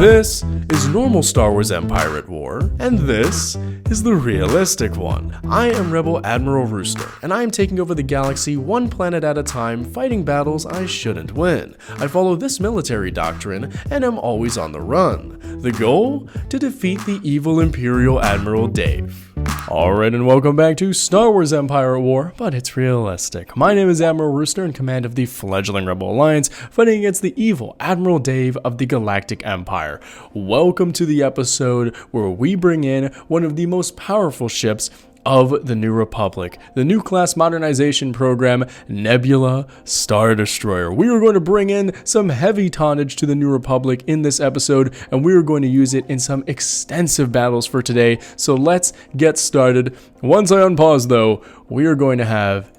This is normal Star Wars Empire at War, and this is the realistic one. I am Rebel Admiral Rooster, and I am taking over the galaxy one planet at a time, fighting battles I shouldn't win. I follow this military doctrine, and am always on the run. The goal? To defeat the evil Imperial Admiral Dave. Alright, and welcome back to Star Wars Empire at War, but it's realistic. My name is Admiral Rooster, in command of the fledgling Rebel Alliance, fighting against the evil Admiral Dave of the Galactic Empire. Welcome to the episode where we bring in one of the most powerful ships of the New Republic, the new Class Modernization Program, Nebula-Class Star Destroyer. We are going to bring in some heavy tonnage to the New Republic in this episode, and we are going to use it in some extensive battles for today. So let's get started. Once I unpause though, we are going to have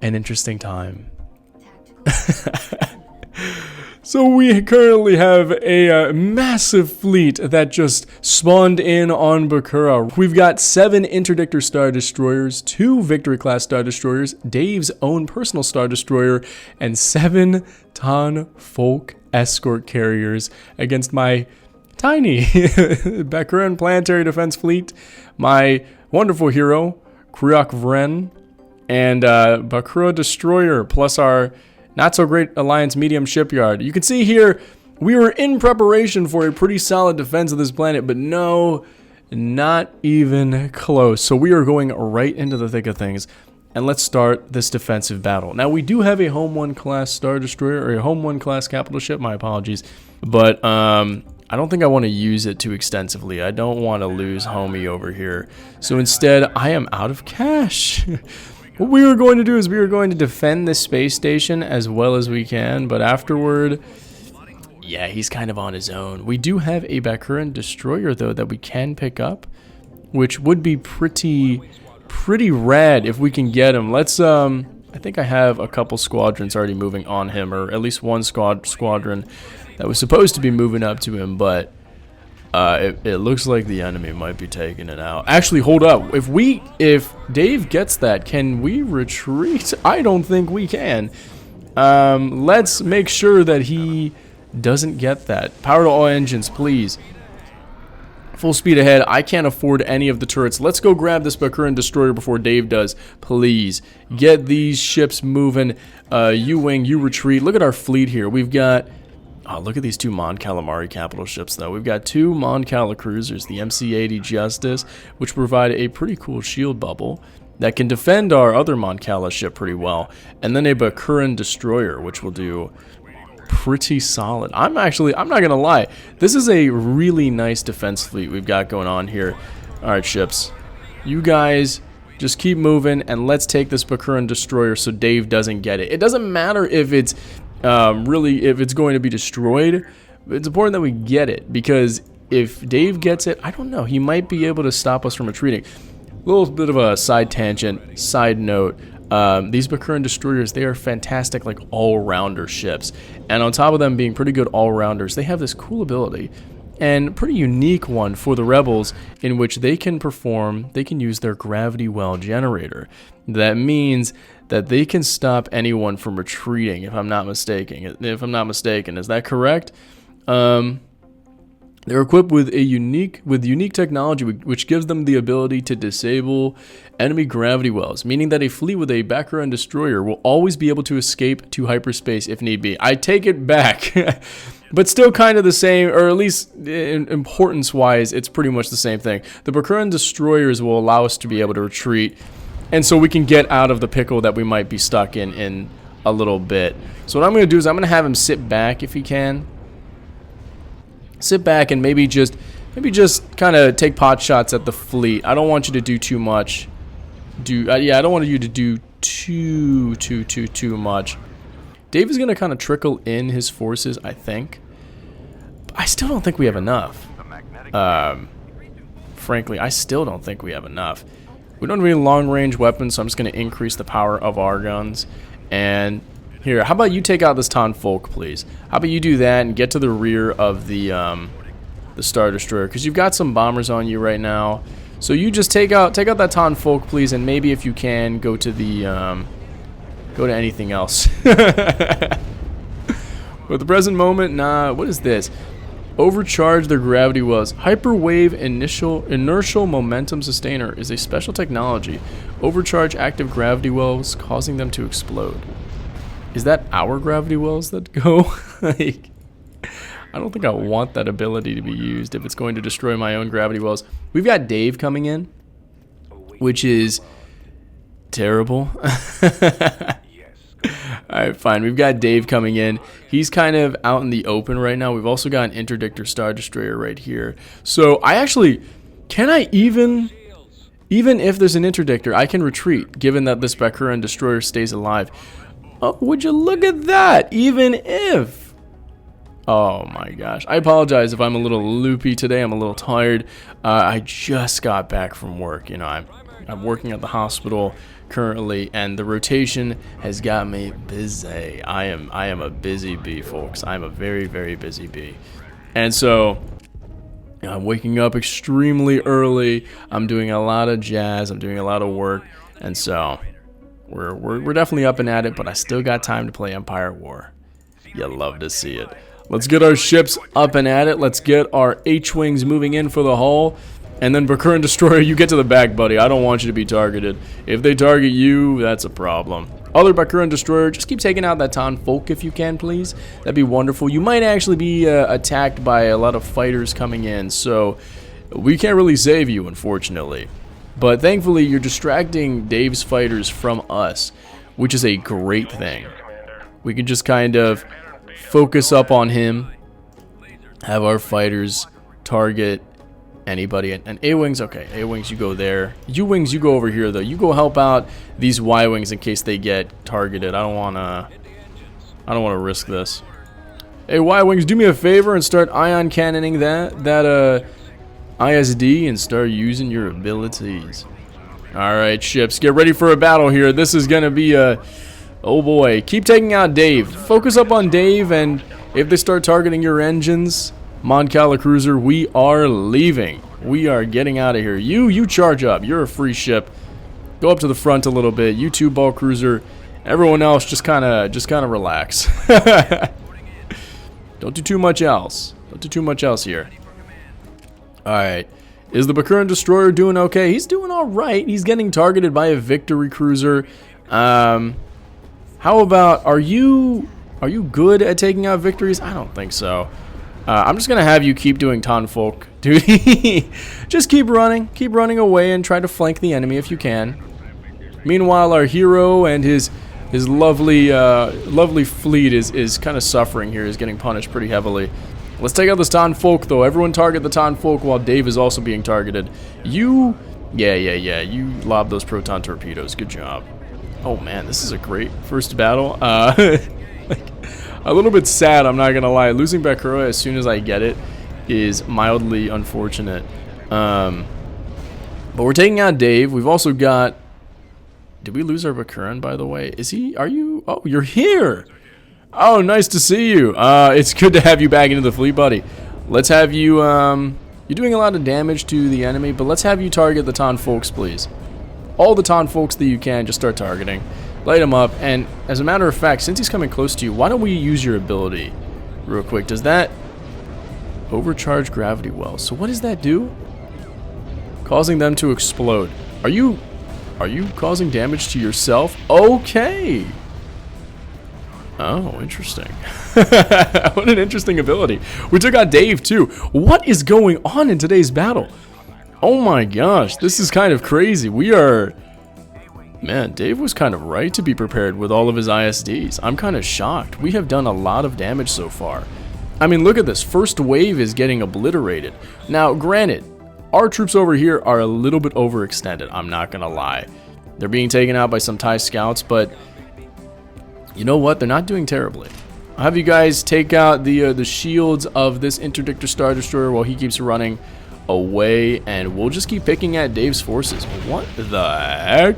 an interesting time. So we currently have a massive fleet that just spawned in on Bakura. We've got 7 Interdictor Star Destroyers, 2 Victory-Class Star Destroyers, Dave's own personal Star Destroyer, and 7 Folk Escort Carriers against my tiny Bakuran Planetary Defense Fleet, my wonderful hero, Kriok Vren, and Bakura Destroyer, plus our not-so-great Alliance medium shipyard. You can see here, we were in preparation for a pretty solid defense of this planet, but no, not even close. So we are going right into the thick of things, and let's start this defensive battle. Now, we do have a Home 1 class Star Destroyer, or a Home 1 class capital ship, my apologies, but I don't think I want to use it too extensively. I don't want to lose homie over here. So instead, I am out of cash. What we are going to do is we are going to defend this space station as well as we can, but afterward, yeah, he's kind of on his own. We do have a Bakuran destroyer though that we can pick up, which would be pretty rad if we can get him. Let's I think I have a couple squadrons already moving on him, or at least one squadron that was supposed to be moving up to him, but it looks like the enemy might be taking it out. Actually, hold up. If Dave gets that, can we retreat? I don't think we can. Let's make sure that he doesn't get that. Power to all engines, please. Full speed ahead. I can't afford any of the turrets. Let's go grab this Bakuran destroyer before Dave does. Please get these ships moving. You wing, you retreat. Look at our fleet here. We've got... Oh, look at these 2 Mon Calamari capital ships, though. We've got 2 Mon Cala cruisers, the MC-80 Justice, which provide a pretty cool shield bubble that can defend our other Mon Cala ship pretty well. And then a Bakuran destroyer, which will do pretty solid. I'm not going to lie. This is a really nice defense fleet we've got going on here. All right, ships. You guys just keep moving, and let's take this Bakuran destroyer so Dave doesn't get it. It doesn't matter if it's... if it's going to be destroyed, it's important that we get it, because if Dave gets it, I don't know, he might be able to stop us from retreating. A little bit of a side tangent, side note, these Bakuran destroyers, they are fantastic, like, all-rounder ships, and on top of them being pretty good all-rounders, they have this cool ability, and pretty unique one for the rebels, in which they can use their gravity well generator. That means that they can stop anyone from retreating, if I'm not mistaken. Is that correct? They're equipped with unique technology, which gives them the ability to disable enemy gravity wells, meaning that a fleet with a Bakuran destroyer will always be able to escape to hyperspace if need be. I take it back. But still kind of the same, or at least importance-wise, it's pretty much the same thing. The Bakuran destroyers will allow us to be able to retreat, and so we can get out of the pickle that we might be stuck in a little bit. So what I'm going to do is I'm going to have him sit back if he can. Sit back and maybe just kind of take pot shots at the fleet. I don't want you to do too much. I don't want you to do too much. Dave is going to kind of trickle in his forces, I think. But I still don't think we have enough. Frankly, I still don't think we have enough. We don't have any long-range weapons, so I'm just going to increase the power of our guns. And here, how about you take out this Folk, please? How about you do that and get to the rear of the Star Destroyer, because you've got some bombers on you right now. So you just take out that Folk, please, and maybe if you can go to the go to anything else. But at the present moment, nah. What is this? Overcharge their gravity wells. Hyperwave inertial momentum sustainer is a special technology. Overcharge active gravity wells, causing them to explode. Is that our gravity wells that go? Like, I don't think I want that ability to be used if it's going to destroy my own gravity wells. We've got Dave coming in, which is terrible. Alright, fine. We've got Dave coming in. He's kind of out in the open right now. We've also got an interdictor Star Destroyer right here. So I actually, can I even if there's an interdictor, I can retreat, given that this Bakura destroyer stays alive. Oh, would you look at that? Even if. Oh my gosh. I apologize if I'm a little loopy today. I'm a little tired. I just got back from work. You know, I'm working at the hospital currently, and the rotation has got me busy. I am a busy bee, folks. I'm a very, very busy bee. And so I'm waking up extremely early. I'm doing a lot of jazz. I'm doing a lot of work. And so we're definitely up and at it, but I still got time to play Empire War. You love to see it. Let's get our ships up and at it. Let's get our H-Wings moving in for the hull. And then Bakura Destroyer, you get to the back, buddy. I don't want you to be targeted. If they target you, that's a problem. Other Bakura Destroyer, just keep taking out that Ton Folk if you can, please. That'd be wonderful. You might actually be attacked by a lot of fighters coming in, so we can't really save you, unfortunately. But thankfully, you're distracting Dave's fighters from us, which is a great thing. We can just kind of focus up on him, have our fighters target anybody. And A-Wings, okay, A-Wings, you go there. U-Wings, you go over here, though. You go help out these Y-Wings in case they get targeted. I don't want to risk this. Hey, Y-Wings, do me a favor and start ion cannoning that ISD and start using your abilities. Alright, ships, get ready for a battle here. This is going to be a... Oh boy, keep taking out Dave. Focus up on Dave, and if they start targeting your engines, Mon Cala Cruiser, we are leaving. We are getting out of here. You charge up. You're a free ship. Go up to the front a little bit. You two Ball Cruiser. Everyone else just kind of relax. Don't do too much else. Don't do too much else here. All right. Is the Bakura Destroyer doing okay? He's doing all right. He's getting targeted by a Victory Cruiser. How about, are you good at taking out victories? I don't think so. I'm just going to have you keep doing Ton Folk duty. Just keep running away and try to flank the enemy if you can. Meanwhile, our hero and his lovely fleet is kind of suffering here. He's getting punished pretty heavily. Let's take out this Ton Folk, though. Everyone target the Ton Folk while Dave is also being targeted. You lob those proton torpedoes. Good job. Oh man, this is a great first battle. Like, a little bit sad, I'm not gonna lie. Losing Bakura as soon as I get it is mildly unfortunate. But we're taking out Dave. We've also got... Did we lose our Bakuran, by the way? Are you... Oh, you're here! Oh, nice to see you. It's good to have you back into the fleet, buddy. Let's have you... You're doing a lot of damage to the enemy, but let's have you target the Ton Folks, please. All the Ton Folks that you can, just start targeting. Light him up, and as a matter of fact, since he's coming close to you, why don't we use your ability real quick? Does that overcharge gravity wells? So what does that do? Causing them to explode. Are you causing damage to yourself? Okay. Oh, interesting. What an interesting ability. We took out Dave too. What is going on in today's battle? Oh my gosh, this is kind of crazy. Man, Dave was kind of right to be prepared with all of his ISDs. I'm kind of shocked. We have done a lot of damage so far. I mean, look at this. First wave is getting obliterated. Now, granted, our troops over here are a little bit overextended. I'm not going to lie. They're being taken out by some TIE scouts, but you know what? They're not doing terribly. I'll have you guys take out the shields of this interdictor Star Destroyer while he keeps running away, and we'll just keep picking at Dave's forces. What the heck?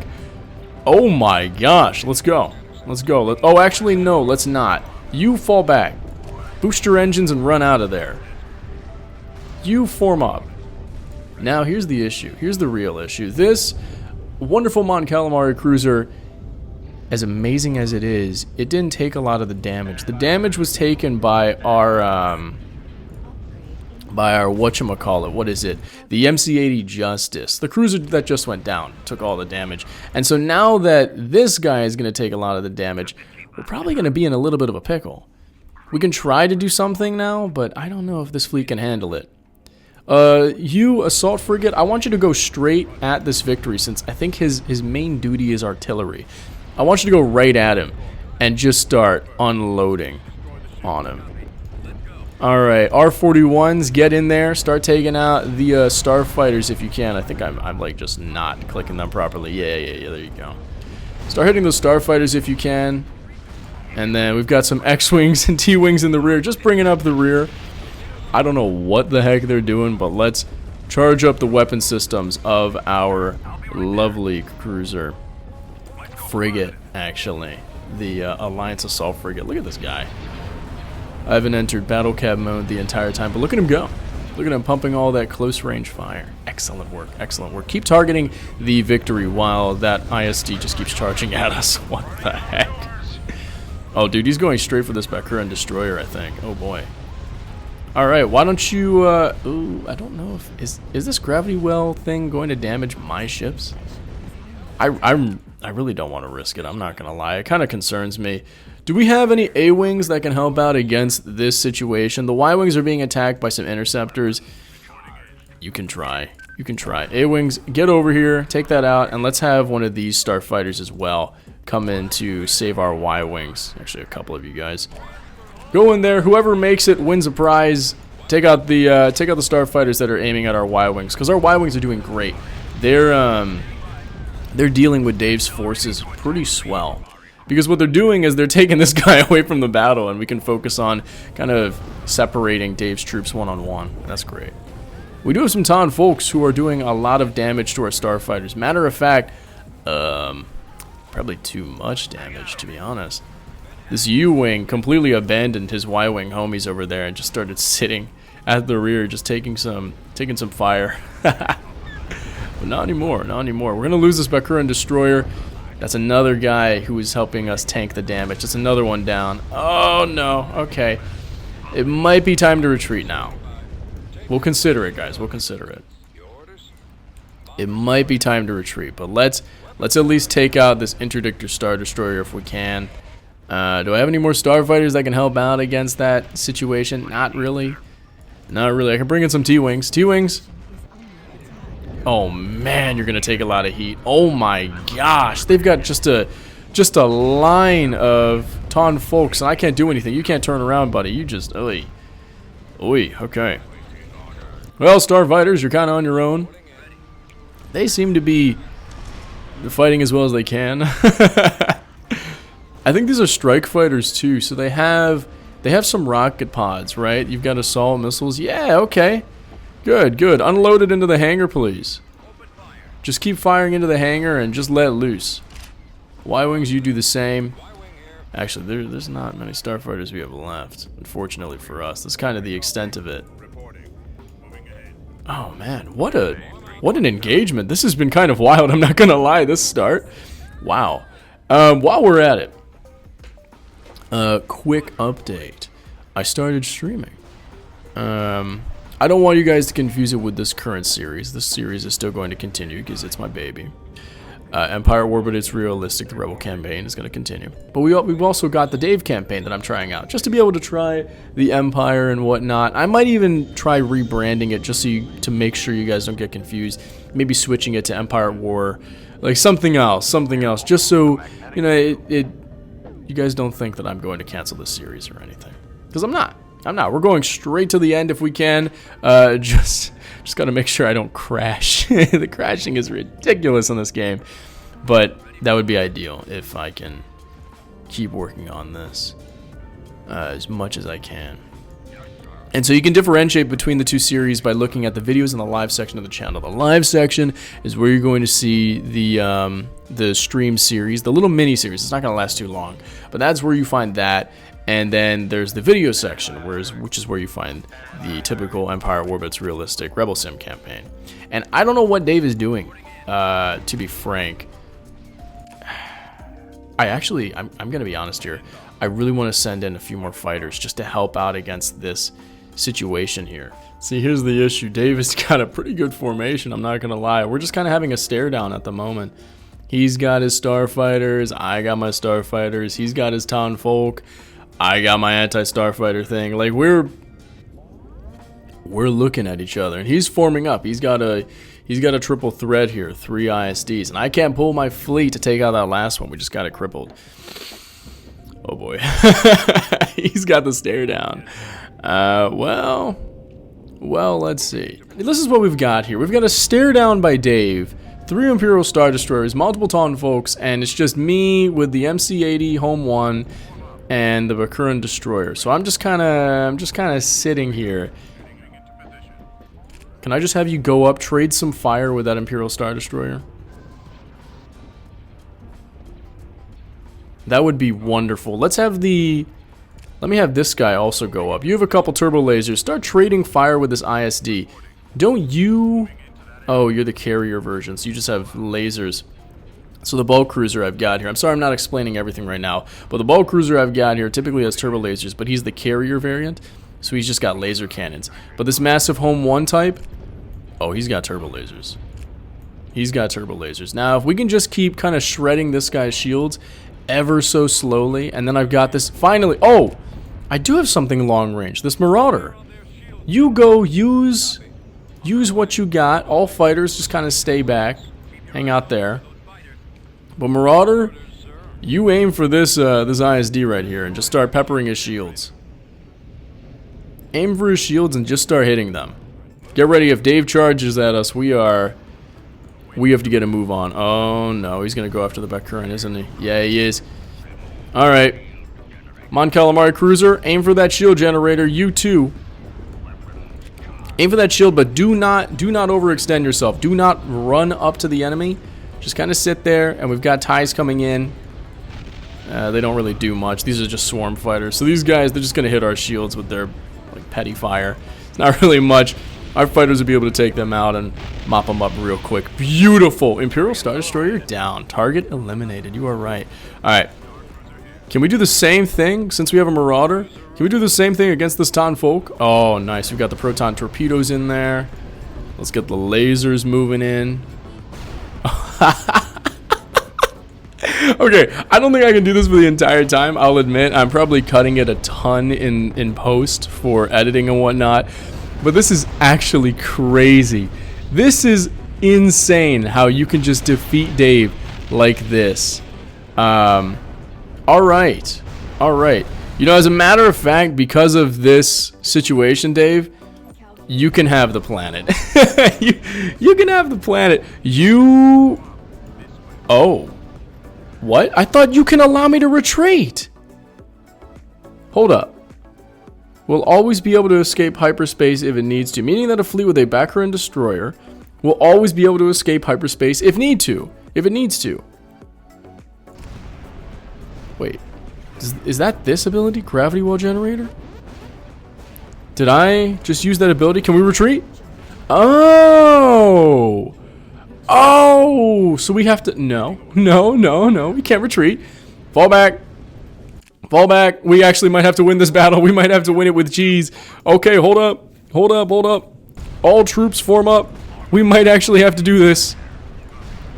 Oh my gosh, let's go. Oh, actually, no, let's not. You fall back. Boost your engines and run out of there. You form up. Now, here's the issue. Here's the real issue. This wonderful Mon Calamari cruiser, as amazing as it is, it didn't take a lot of the damage. The damage was taken by our by our whatchamacallit, what is it? The MC-80 Justice, the cruiser that just went down, took all the damage. And so now that this guy is going to take a lot of the damage, we're probably going to be in a little bit of a pickle. We can try to do something now, but I don't know if this fleet can handle it. You, Assault Frigate, I want you to go straight at this Victory, since I think his main duty is artillery. I want you to go right at him and just start unloading on him. Alright, R41s, get in there, start taking out the starfighters if you can. I think I'm like just not clicking them properly. Yeah, there you go. Start hitting those starfighters if you can. And then we've got some X-Wings and T-Wings in the rear, just bringing up the rear. I don't know what the heck they're doing, but let's charge up the weapon systems of our lovely cruiser. Frigate, actually. The Alliance Assault Frigate. Look at this guy. I haven't entered battle cab mode the entire time, but look at him go. Look at him pumping all that close range fire. Excellent work, excellent work. Keep targeting the Victory while that ISD just keeps charging at us. What the heck? Oh, dude, he's going straight for this Bakura and Destroyer, I think. Oh, boy. Alright, why don't you, ooh, I don't know if, is this gravity well thing going to damage my ships? I really don't want to risk it, I'm not going to lie. It kind of concerns me. Do we have any A-Wings that can help out against this situation? The Y-Wings are being attacked by some interceptors. You can try. You can try. A-Wings, get over here, take that out, and let's have one of these starfighters as well come in to save our Y-Wings. Actually, a couple of you guys. Go in there. Whoever makes it wins a prize. Take out the starfighters that are aiming at our Y-Wings, because our Y-Wings are doing great. They're dealing with Dave's forces pretty swell. Because what they're doing is they're taking this guy away from the battle, and we can focus on kind of separating Dave's troops one-on-one. That's great. We do have some Ton folks who are doing a lot of damage to our starfighters. Matter of fact, probably too much damage, to be honest. This U-Wing completely abandoned his Y-Wing homies over there and just started sitting at the rear, just taking some fire. But not anymore, not anymore. We're going to lose this Bakura and Destroyer. That's another guy who is helping us tank the damage. That's another one down. Oh, no. Okay. It might be time to retreat now. We'll consider it, guys. We'll consider it. It might be time to retreat, but let's at least take out this Interdictor Star Destroyer if we can. Do I have any more starfighters that can help out against that situation? Not really. Not really. I can bring in some T-Wings. T-Wings. Oh man, you're gonna take a lot of heat. Oh my gosh, they've got just a line of Ton folks, and I can't do anything. You can't turn around, buddy. You just okay. Well, starfighters, you're kind of on your own. They seem to be fighting as well as they can. I think these are strike fighters too, so they have some rocket pods, right? You've got assault missiles. Yeah, okay. Good. Unload it into the hangar, please. Just keep firing into the hangar and just let loose. Y-Wings, you do the same. Actually, there's not many starfighters we have left, unfortunately for us. That's kind of the extent of it. Oh man, what an engagement. This has been kind of wild, I'm not gonna lie, this start. Wow. While we're at it, quick update. I started streaming. I don't want you guys to confuse it with this current series. This series is still going to continue because it's my baby. Empire War, but it's realistic. The Rebel campaign is going to continue. But we've also got the Dave campaign that I'm trying out, just to be able to try the Empire and whatnot. I might even try rebranding it just so to make sure you guys don't get confused. Maybe switching it to Empire War, like something else, just so you know you guys don't think that I'm going to cancel this series or anything, because I'm not. We're going straight to the end if we can. Just got to make sure I don't crash. The crashing is ridiculous in this game. But that would be ideal if I can keep working on this as much as I can. And so you can differentiate between the two series by looking at the videos in the live section of the channel. The live section is where you're going to see the stream series, the little mini series. It's not going to last too long, but that's where you find that. And then there's the video section, which is where you find the typical Empire War, but it's realistic RebelSim campaign. And I don't know what Dave is doing, to be frank. I'm going to be honest here. I really want to send in a few more fighters just to help out against this situation here. See, here's the issue. Dave has got a pretty good formation, I'm not going to lie. We're just kind of having a stare down at the moment. He's got his starfighters, I got my starfighters, he's got his town folk, I got my anti-starfighter thing. Like, we're looking at each other, and he's forming up. He's got a triple threat here, 3 ISDs, and I can't pull my fleet to take out that last one. We just got it crippled. Oh boy. He's got the stare down. Well, let's see. This is what we've got here. We've got a stare down by Dave, 3 Imperial Star Destroyers, multiple Taun folks, and it's just me with the MC-80 Home 1 and the Bakura Destroyer. So I'm just kind of sitting here. Can I just have you go up, trade some fire with that Imperial Star Destroyer? That would be wonderful. Let me have this guy also go up. You have a couple turbo lasers. Start trading fire with this ISD. Don't you... Oh, you're the carrier version, so you just have lasers. So the bulk cruiser I've got here, I'm sorry I'm not explaining everything right now, but the bulk cruiser I've got here typically has turbo lasers, but he's the carrier variant, so he's just got laser cannons. But this massive Home 1 type, oh, he's got turbo lasers. He's got turbo lasers. Now, if we can just keep kind of shredding this guy's shields ever so slowly, and then I've got this, finally, oh, I do have something long range, this Marauder. You go use what you got. All fighters just kind of stay back, hang out there. But Marauder, you aim for this this ISD right here and just start peppering his shields. Aim for his shields and just start hitting them. Get ready, if Dave charges at us, we have to get a move on. Oh no, he's gonna go after the Bakura, isn't he? Yeah, he is. Alright. Mon Calamari Cruiser, aim for that shield generator, you too. Aim for that shield, but do not overextend yourself. Do not run up to the enemy. Just kind of sit there, and we've got ties coming in. They don't really do much. These are just swarm fighters. So these guys, they're just going to hit our shields with their like petty fire. It's not really much. Our fighters will be able to take them out and mop them up real quick. Beautiful. Imperial Star Destroyer down. Target eliminated. You are right. All right. Can we do the same thing since we have a Marauder? Can we do the same thing against this Taun folk? Oh, nice. We've got the proton torpedoes in there. Let's get the lasers moving in. Okay, I don't think I can do this for the entire time. I'll admit, I'm probably cutting it a ton in post for editing and whatnot. But this is actually crazy. This is insane how you can just defeat Dave like this. Alright. Alright. You know, as a matter of fact, because of this situation, Dave, you can have the planet. you can have the planet. You... Oh. What? I thought you can allow me to retreat. Hold up. We'll always be able to escape hyperspace if it needs to, meaning that a fleet with a Bakura destroyer will always be able to escape hyperspace if need to. If it needs to. Wait. Is that this ability? Gravity well generator? Did I just use that ability? Can we retreat? Oh! Oh! So we have to... No. We can't retreat. Fall back. Fall back. We actually might have to win this battle. We might have to win it with cheese. Okay, hold up. Hold up. All troops form up. We might actually have to do this.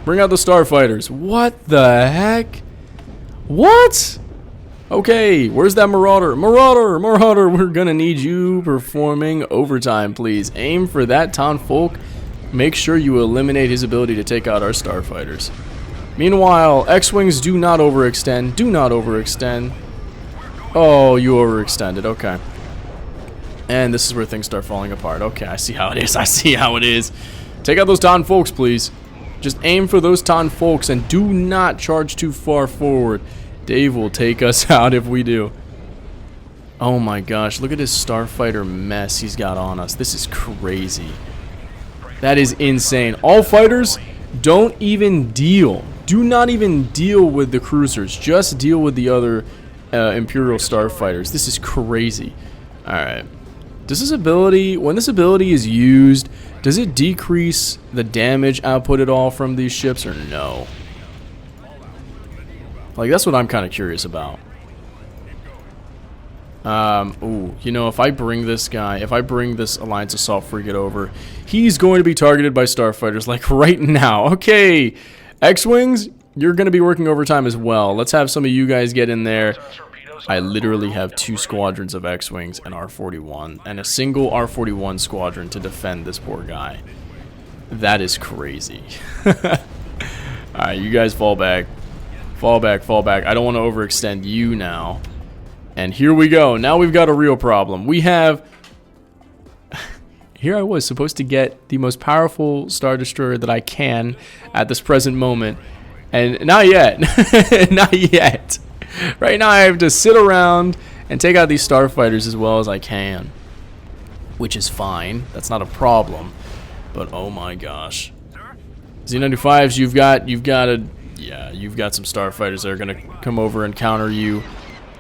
Bring out the starfighters. What the heck? What? Okay, where's that Marauder? Marauder, we're gonna need you performing overtime, please. Aim for that Taun folk. Make sure you eliminate his ability to take out our starfighters. Meanwhile, X-Wings do not overextend. Oh, you overextended, okay. And this is where things start falling apart. Okay, I see how it is. Take out those Taun folks, please. Just aim for those Taun folks and do not charge too far forward. Dave will take us out if we do. Oh my gosh, look at this starfighter mess he's got on us. This is crazy. That is insane. All fighters, don't even deal. Do not even deal with the cruisers. Just deal with the other Imperial starfighters. This is crazy. Alright. Does this ability, when this ability is used, does it decrease the damage output at all from these ships or no? Like, that's what I'm kind of curious about. Ooh, you know, if I bring this Alliance Assault Frigate over, he's going to be targeted by starfighters, like right now. Okay, X-Wings, you're going to be working overtime as well. Let's have some of you guys get in there. I literally have 2 squadrons of X-Wings and R41, and a single R41 squadron to defend this poor guy. That is crazy. Alright, you guys fall back. Fall back, fall back. I don't want to overextend you now. And here we go. Now we've got a real problem. We have... Here I was supposed to get the most powerful Star Destroyer that I can at this present moment. And not yet. Not yet. Right now I have to sit around and take out these starfighters as well as I can. Which is fine. That's not a problem. But oh my gosh. Z95s, you've got some starfighters that are gonna come over and counter you.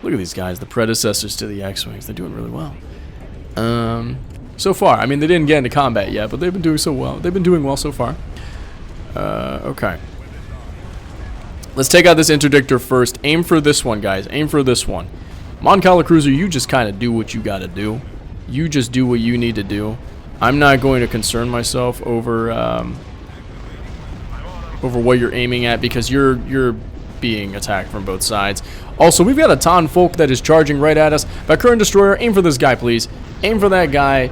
Look at these guys, the predecessors to the X-Wings. They're doing really well. So far. I mean, they didn't get into combat yet, but they've been doing so well. They've been doing well so far. Okay. Let's take out this interdictor first. Aim for this one, guys. Aim for this one. Mon Cala Cruiser, you just kind of do what you got to do. You just do what you need to do. I'm not going to concern myself over what you're aiming at, because you're being attacked from both sides. Also, we've got a Ton Folk that is charging right at us. Bakura Destroyer, aim for this guy, please. Aim for that guy,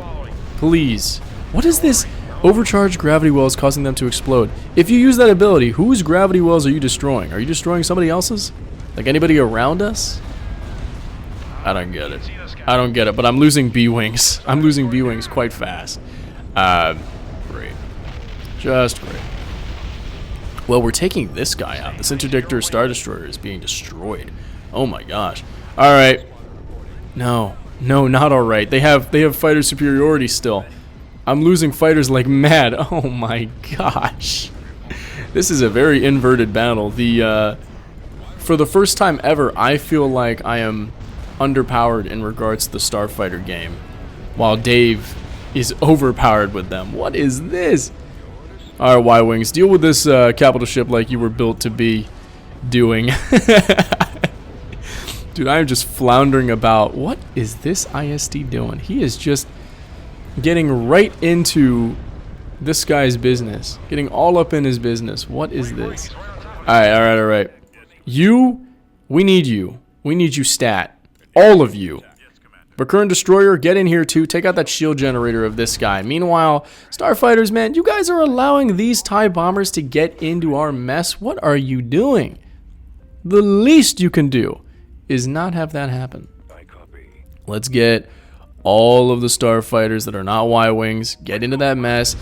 please. What is this? Overcharged gravity wells causing them to explode. If you use that ability, whose gravity wells are you destroying? Are you destroying somebody else's? Like anybody around us? I don't get it. I don't get it, but I'm losing B-Wings. I'm losing B-Wings quite fast. Great. Just great. Well, we're taking this guy out. This interdictor Star Destroyer is being destroyed. Oh my gosh. Alright. No. No, not alright. They have fighter superiority still. I'm losing fighters like mad. Oh my gosh. This is a very inverted battle. For the first time ever, I feel like I am underpowered in regards to the starfighter game, while Dave is overpowered with them. What is this? Alright, Y-Wings, deal with this capital ship like you were built to be doing. Dude, I am just floundering about. What is this ISD doing? He is just getting right into this guy's business. Getting all up in his business. What is this? Alright, alright, alright. You, we need you. We need you stat. All of you. Bakura Destroyer, get in here too. Take out that shield generator of this guy. Meanwhile, starfighters, man, you guys are allowing these TIE bombers to get into our mess. What are you doing? The least you can do is not have that happen. Let's get all of the starfighters that are not Y-Wings. Get into that mess.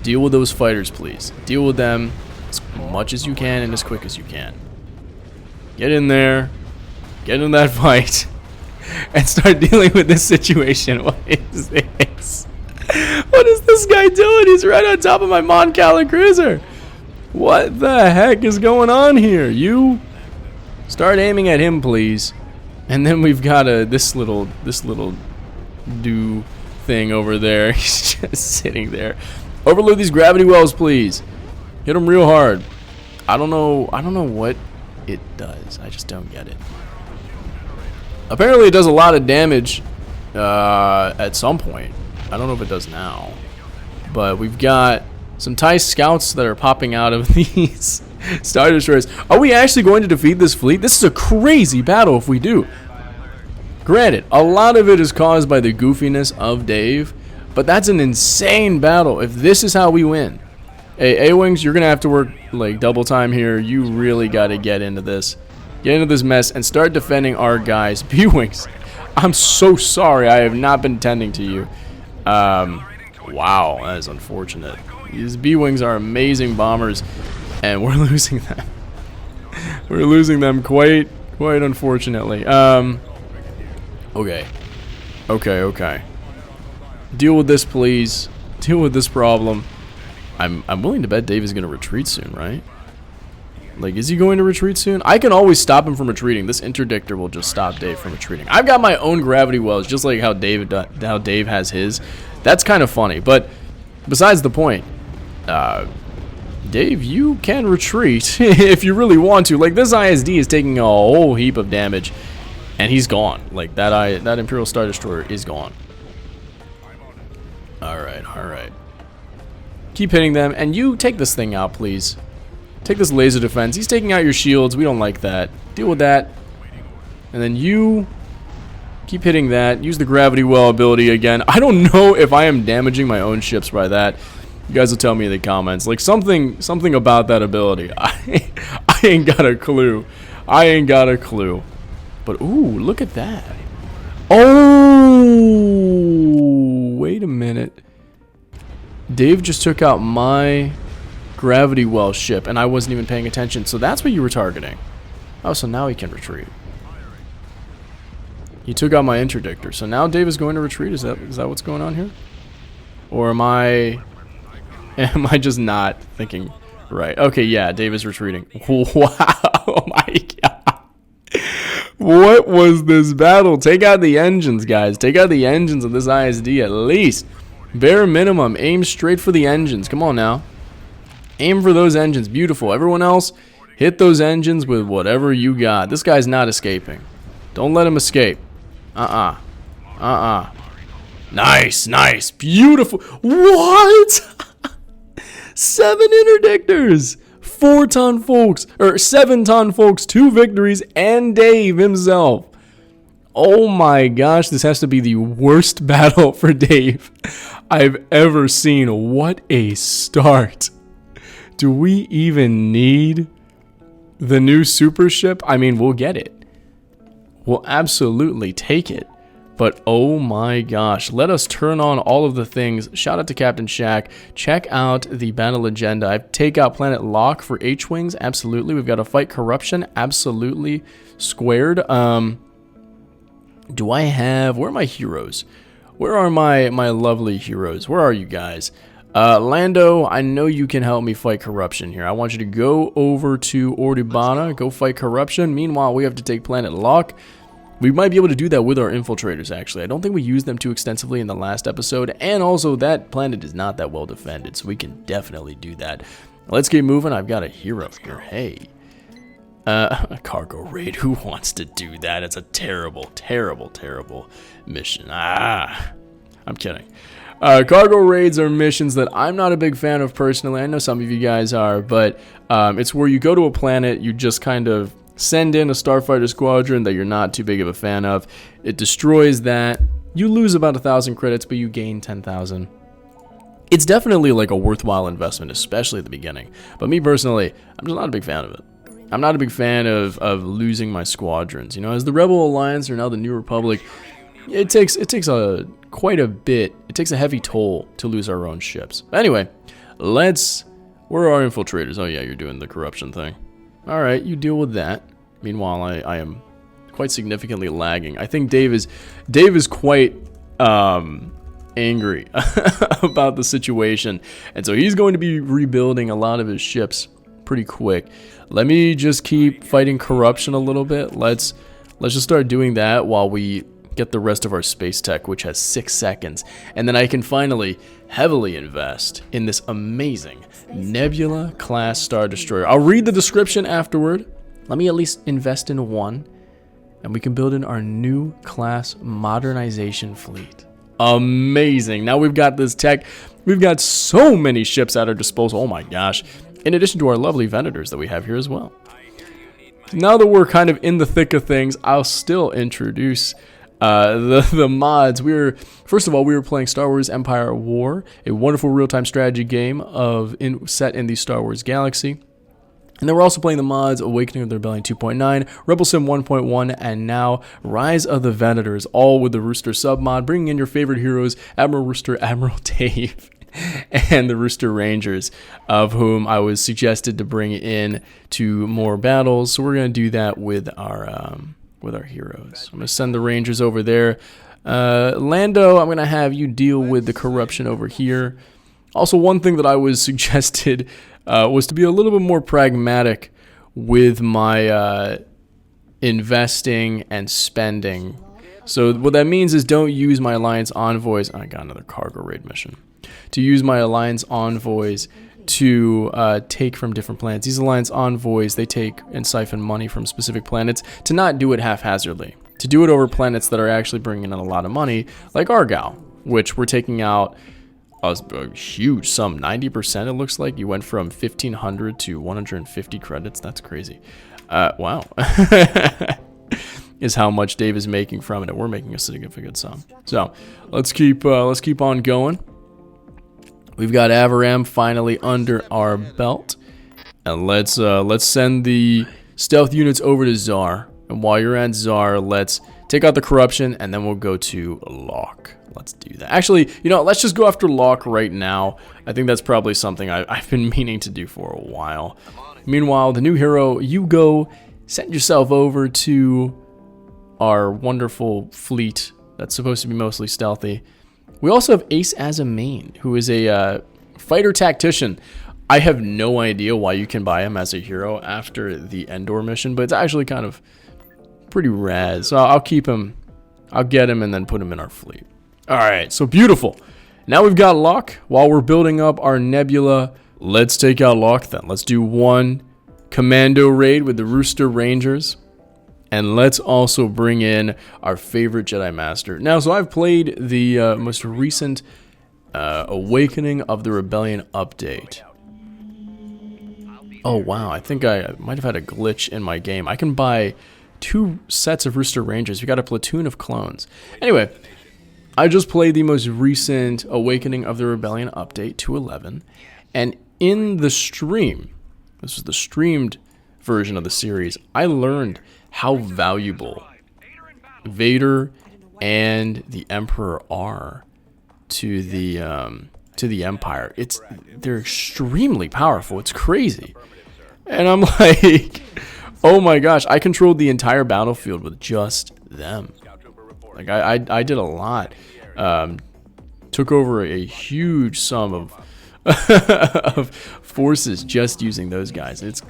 Deal with those fighters, please. Deal with them as much as you can and as quick as you can. Get in there. Get in that fight. And start dealing with this situation. What is this? What is this guy doing? He's right on top of my Mon Cala Cruiser. What the heck is going on here? You start aiming at him, please. And then we've got this little do thing over there. He's just sitting there. Overload these gravity wells, please. Hit him real hard. I don't know what it does. I just don't get it. Apparently it does a lot of damage at some point. I don't know if it does now. But we've got some TIE scouts that are popping out of these Star Destroyers. Are we actually going to defeat this fleet? This is a crazy battle if we do. Granted, a lot of it is caused by the goofiness of Dave. But that's an insane battle if this is how we win. Hey, A-Wings, you're going to have to work like double time here. You really got to get into this. Get into this mess and start defending our guys. B-Wings, I'm so sorry. I have not been tending to you. Wow, that is unfortunate. These B-Wings are amazing bombers, and we're losing them. We're losing them quite unfortunately. Okay. Deal with this, please. Deal with this problem. I'm willing to bet Dave is going to retreat soon, right? Like, is he going to retreat soon? I can always stop him from retreating. This interdictor will just stop Dave from retreating. I've got my own gravity wells, just like how Dave has his. That's kind of funny. But besides the point, Dave, you can retreat if you really want to. Like, this ISD is taking a whole heap of damage. And he's gone. Like, that Imperial Star Destroyer is gone. Alright, alright. Keep hitting them, and you take this thing out, please. Take this laser defense. He's taking out your shields. We don't like that. Deal with that. And then you keep hitting that. Use the gravity well ability again. I don't know if I am damaging my own ships by that. You guys will tell me in the comments. Like, something about that ability. I ain't got a clue. I ain't got a clue. But, ooh, look at that. Oh! Wait a minute. Dave just took out my gravity well ship, and I wasn't even paying attention. So that's what you were targeting. Oh, so now he can retreat. He took out my interdictor. So now Dave is going to retreat. Is that what's going on here? Or am I just not thinking right? Okay, yeah, Dave is retreating. Wow. Oh my god. What was this battle? Take out the engines, guys. Take out the engines of this ISD at least. Bare minimum. Aim straight for the engines. Come on now. Aim for those engines. Beautiful. Everyone else, hit those engines with whatever you got. This guy's not escaping. Don't let him escape. Nice, nice. Beautiful. What? 7 interdictors. 4-ton folks. Or 7-ton folks. 2 victories. And Dave himself. Oh my gosh. This has to be the worst battle for Dave I've ever seen. What a start. Do we even need the new super ship? I mean, we'll get it. We'll absolutely take it. But oh my gosh, let us turn on all of the things. Shout out to Captain Shaq. Check out the battle agenda. I take out Planet Lock for H-Wings. Absolutely. We've got to fight corruption. Absolutely. Squared. Do I have... Where are my heroes? Where are my lovely heroes? Where are you guys? Lando, I know you can help me fight corruption here. I want you to go over to Ordubana, go fight corruption. Meanwhile, we have to take Planet Lock. We might be able to do that with our infiltrators, actually. I don't think we used them too extensively in the last episode. And also, that planet is not that well defended, so we can definitely do that. Let's get moving. I've got a hero here. Hey. A cargo raid. Who wants to do that? It's a terrible, terrible, terrible mission. I'm kidding. Cargo raids are missions that I'm not a big fan of personally. I know some of you guys are, but it's where you go to a planet, you just kind of send in a starfighter squadron that you're not too big of a fan of. It destroys that. You lose about 1,000 credits, but you gain 10,000. It's definitely like a worthwhile investment, especially at the beginning. But me personally, I'm just not a big fan of it. I'm not a big fan of losing my squadrons. You know, as the Rebel Alliance or now the New Republic, it takes quite a bit. It takes a heavy toll to lose our own ships. Anyway, where are our infiltrators? Oh yeah, you're doing the corruption thing. All right, you deal with that. Meanwhile, I am quite significantly lagging. I think Dave is quite angry about the situation, and so he's going to be rebuilding a lot of his ships pretty quick. Let me just keep fighting corruption a little bit. Let's just start doing that while we get the rest of our space tech, which has 6 seconds, and then I can finally heavily invest in this amazing Nebula-Class Star Destroyer. I'll read the description afterward. Let me at least invest in one, and we can build in our new Class Modernization fleet. Amazing. Now we've got this tech. We've got so many ships at our disposal. Oh my gosh. In addition to our lovely Venators that we have here as well. Now that we're kind of in the thick of things, I'll still introduce the mods. First of all, we were playing Star Wars Empire War, a wonderful real-time strategy game set in the Star Wars galaxy. And then we're also playing the mods Awakening of the Rebellion 2.9, RebelSim 1.1, and now Rise of the Venators, all with the Rooster submod, bringing in your favorite heroes, Admiral Rooster, Admiral Dave, and the Rooster Rangers, of whom I was suggested to bring in to more battles. So we're going to do that with our heroes. I'm going to send the Rangers over there. Lando, I'm going to have you deal with the corruption over here. Also, one thing that I was suggested was to be a little bit more pragmatic with my investing and spending. So what that means is don't use my Alliance envoys. I got another cargo raid mission. To use my Alliance envoys to take from different planets. These Alliance envoys, they take and siphon money from specific planets, to not do it haphazardly. to do it over planets that are actually bringing in a lot of money, like Argyle, which we're taking out a huge sum, 90%. It looks like you went from 1,500 to 150 credits. That's crazy. Wow. Is how much Dave is making from it. We're making a significant sum. So let's keep on going. We've got Avaram finally under our belt, and let's send the stealth units over to Czar. And while you're at Czar, let's take out the corruption, and then we'll go to Locke. Let's do that. Actually, you know, let's just go after Locke right now. I think that's probably something I've been meaning to do for a while. Meanwhile, the new hero, you go send yourself over to our wonderful fleet that's supposed to be mostly stealthy. We also have Ace as a main, who is a fighter tactician. I have no idea why you can buy him as a hero after the Endor mission, but it's actually kind of pretty rad. So I'll keep him. I'll get him and then put him in our fleet. All right, so beautiful. Now we've got Locke. While we're building up our Nebula, let's take out Locke then. Let's do one commando raid with the Rooster Rangers. And let's also bring in our favorite Jedi Master. Now, so I've played the most recent Awakening of the Rebellion update. Oh, wow. I think I might have had a glitch in my game. I can buy 2 sets of Rooster Rangers. We got a platoon of clones. Anyway, I just played the most recent Awakening of the Rebellion update, 2.11. And in the stream, this is the streamed version of the series, I learned how valuable Vader and the Emperor are to the Empire. They're extremely powerful. It's crazy. And I'm like, oh my gosh, I controlled the entire battlefield with just them. Like I did a lot. Took over a huge sum of forces just using those guys. It's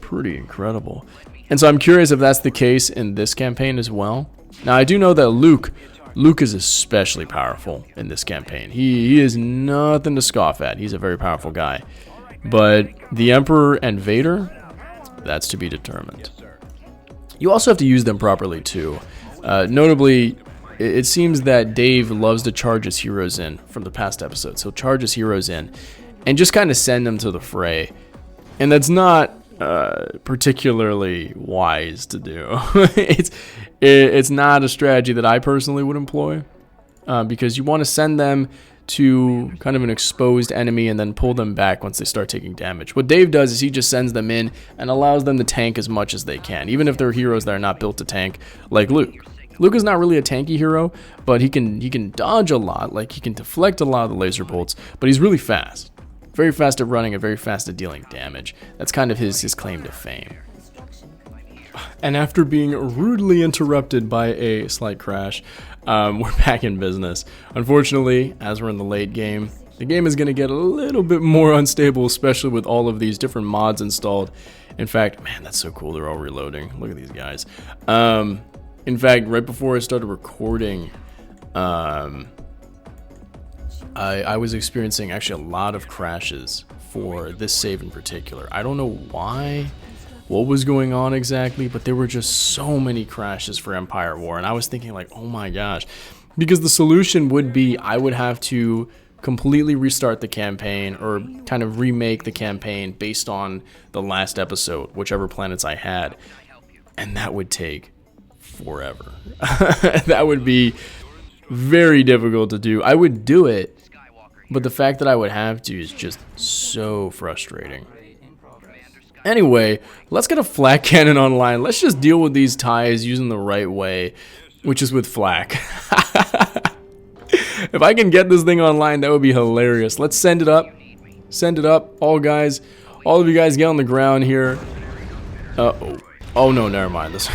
pretty incredible. And so I'm curious if that's the case in this campaign as well. Now, I do know that Luke is especially powerful in this campaign. He is nothing to scoff at. He's a very powerful guy. But the Emperor and Vader, that's to be determined. You also have to use them properly, too. Notably, it seems that Dave loves to charge his heroes in from the past episodes. He'll charge his heroes in and just kind of send them to the fray. And that's not particularly wise to do. It's not a strategy that I personally would employ, because you want to send them to kind of an exposed enemy and then pull them back once they start taking damage. What Dave does is he just sends them in and allows them to tank as much as they can, even if they're heroes that are not built to tank, like Luke. Luke is not really a tanky hero, but he can dodge a lot, like he can deflect a lot of the laser bolts, but he's really fast. Very fast at running and very fast at dealing damage. That's kind of his claim to fame. And after being rudely interrupted by a slight crash, we're back in business. Unfortunately, as we're in the late game, the game is going to get a little bit more unstable, especially with all of these different mods installed. In fact, man, that's so cool. They're all reloading. Look at these guys. In fact, right before I started recording, I was experiencing actually a lot of crashes for this save in particular. I don't know what was going on exactly, but there were just so many crashes for Empire War, and I was thinking like, oh my gosh, because the solution would be I would have to completely restart the campaign or kind of remake the campaign based on the last episode, whichever planets I had, and that would take forever. That would be very difficult to do. I would do it, but the fact that I would have to is just so frustrating. Anyway, let's get a flak cannon online. Let's just deal with these ties using the right way, which is with flak. If I can get this thing online, that would be hilarious. Let's send it up. Send it up. All of you guys get on the ground here. Oh no, never mind this.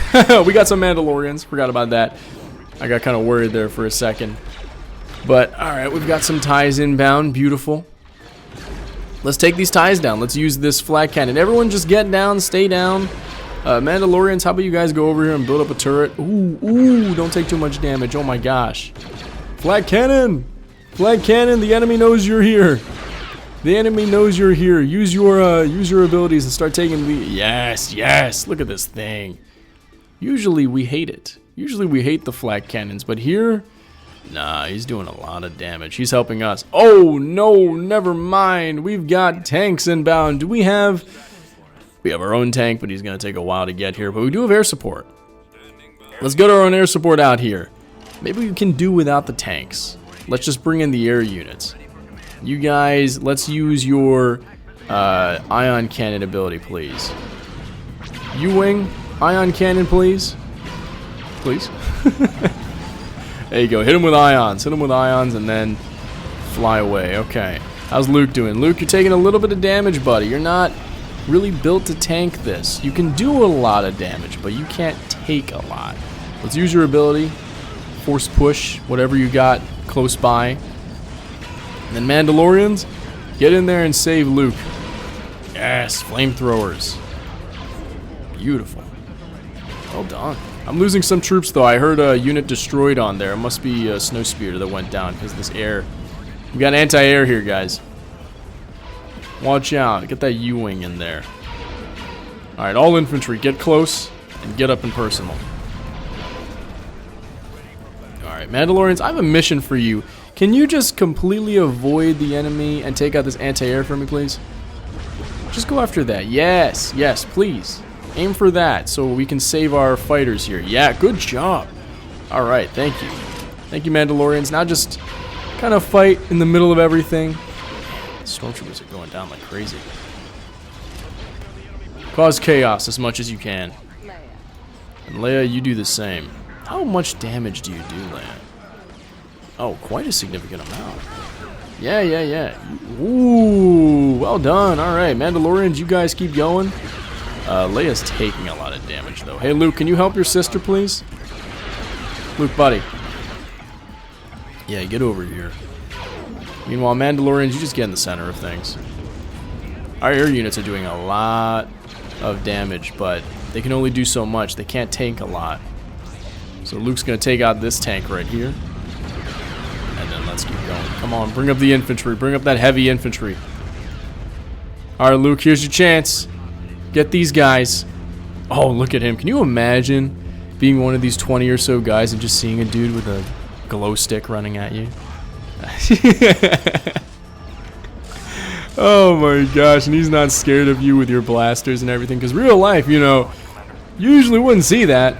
We got some Mandalorians. Forgot about that. I got kind of worried there for a second. But, alright, we've got some ties inbound. Beautiful. Let's take these ties down. Let's use this flak cannon. Everyone just get down, stay down. Mandalorians, how about you guys go over here and build up a turret? Ooh, don't take too much damage. Oh my gosh. Flak cannon! Flak cannon, the enemy knows you're here. The enemy knows you're here. Use your abilities and start taking the... Yes, look at this thing. Usually we hate it Usually we hate the flak cannons, but here, nah, he's doing a lot of damage. He's helping us. Oh, no, never mind. We've got tanks inbound. Do we have... We have our own tank, but he's going to take a while to get here. But we do have air support. Let's get our own air support out here. Maybe we can do without the tanks. Let's just bring in the air units. You guys, let's use your ion cannon ability, please. U-Wing, ion cannon, please. Please. There you go. Hit him with ions. Hit him with ions and then fly away. Okay. How's Luke doing? Luke, you're taking a little bit of damage, buddy. You're not really built to tank this. You can do a lot of damage, but you can't take a lot. Let's use your ability. Force push, whatever you got close by. And then Mandalorians, get in there and save Luke. Yes, flamethrowers. Beautiful. Well done. I'm losing some troops though. I heard a unit destroyed on there. It must be a snow speeder that went down because this air. We got anti-air here, guys. Watch out. Get that U-Wing in there. Alright, all infantry, get close and get up and personal. Alright, Mandalorians, I have a mission for you. Can you just completely avoid the enemy and take out this anti-air for me, please? Just go after that. Yes, yes, please. Aim for that so we can save our fighters here. Yeah, good job. Alright, thank you. Thank you, Mandalorians. Now just kind of fight in the middle of everything. Stormtroopers are going down like crazy. Cause chaos as much as you can. And Leia, you do the same. How much damage do you do, Leia? Oh, quite a significant amount. Yeah, yeah, yeah. Ooh, well done. Alright, Mandalorians, you guys keep going. Leia's taking a lot of damage, though. Hey, Luke, can you help your sister, please? Luke, buddy. Yeah, get over here. Meanwhile, Mandalorians, you just get in the center of things. Our air units are doing a lot of damage, but they can only do so much. They can't tank a lot. So Luke's going to take out this tank right here. And then let's keep going. Come on, bring up the infantry. Bring up that heavy infantry. Alright, Luke, here's your chance. Get these guys. Oh, look at him. Can you imagine being one of these 20 or so guys and just seeing a dude with a glow stick running at you? Oh my gosh, and he's not scared of you with your blasters and everything, because real life, you know, you usually wouldn't see that.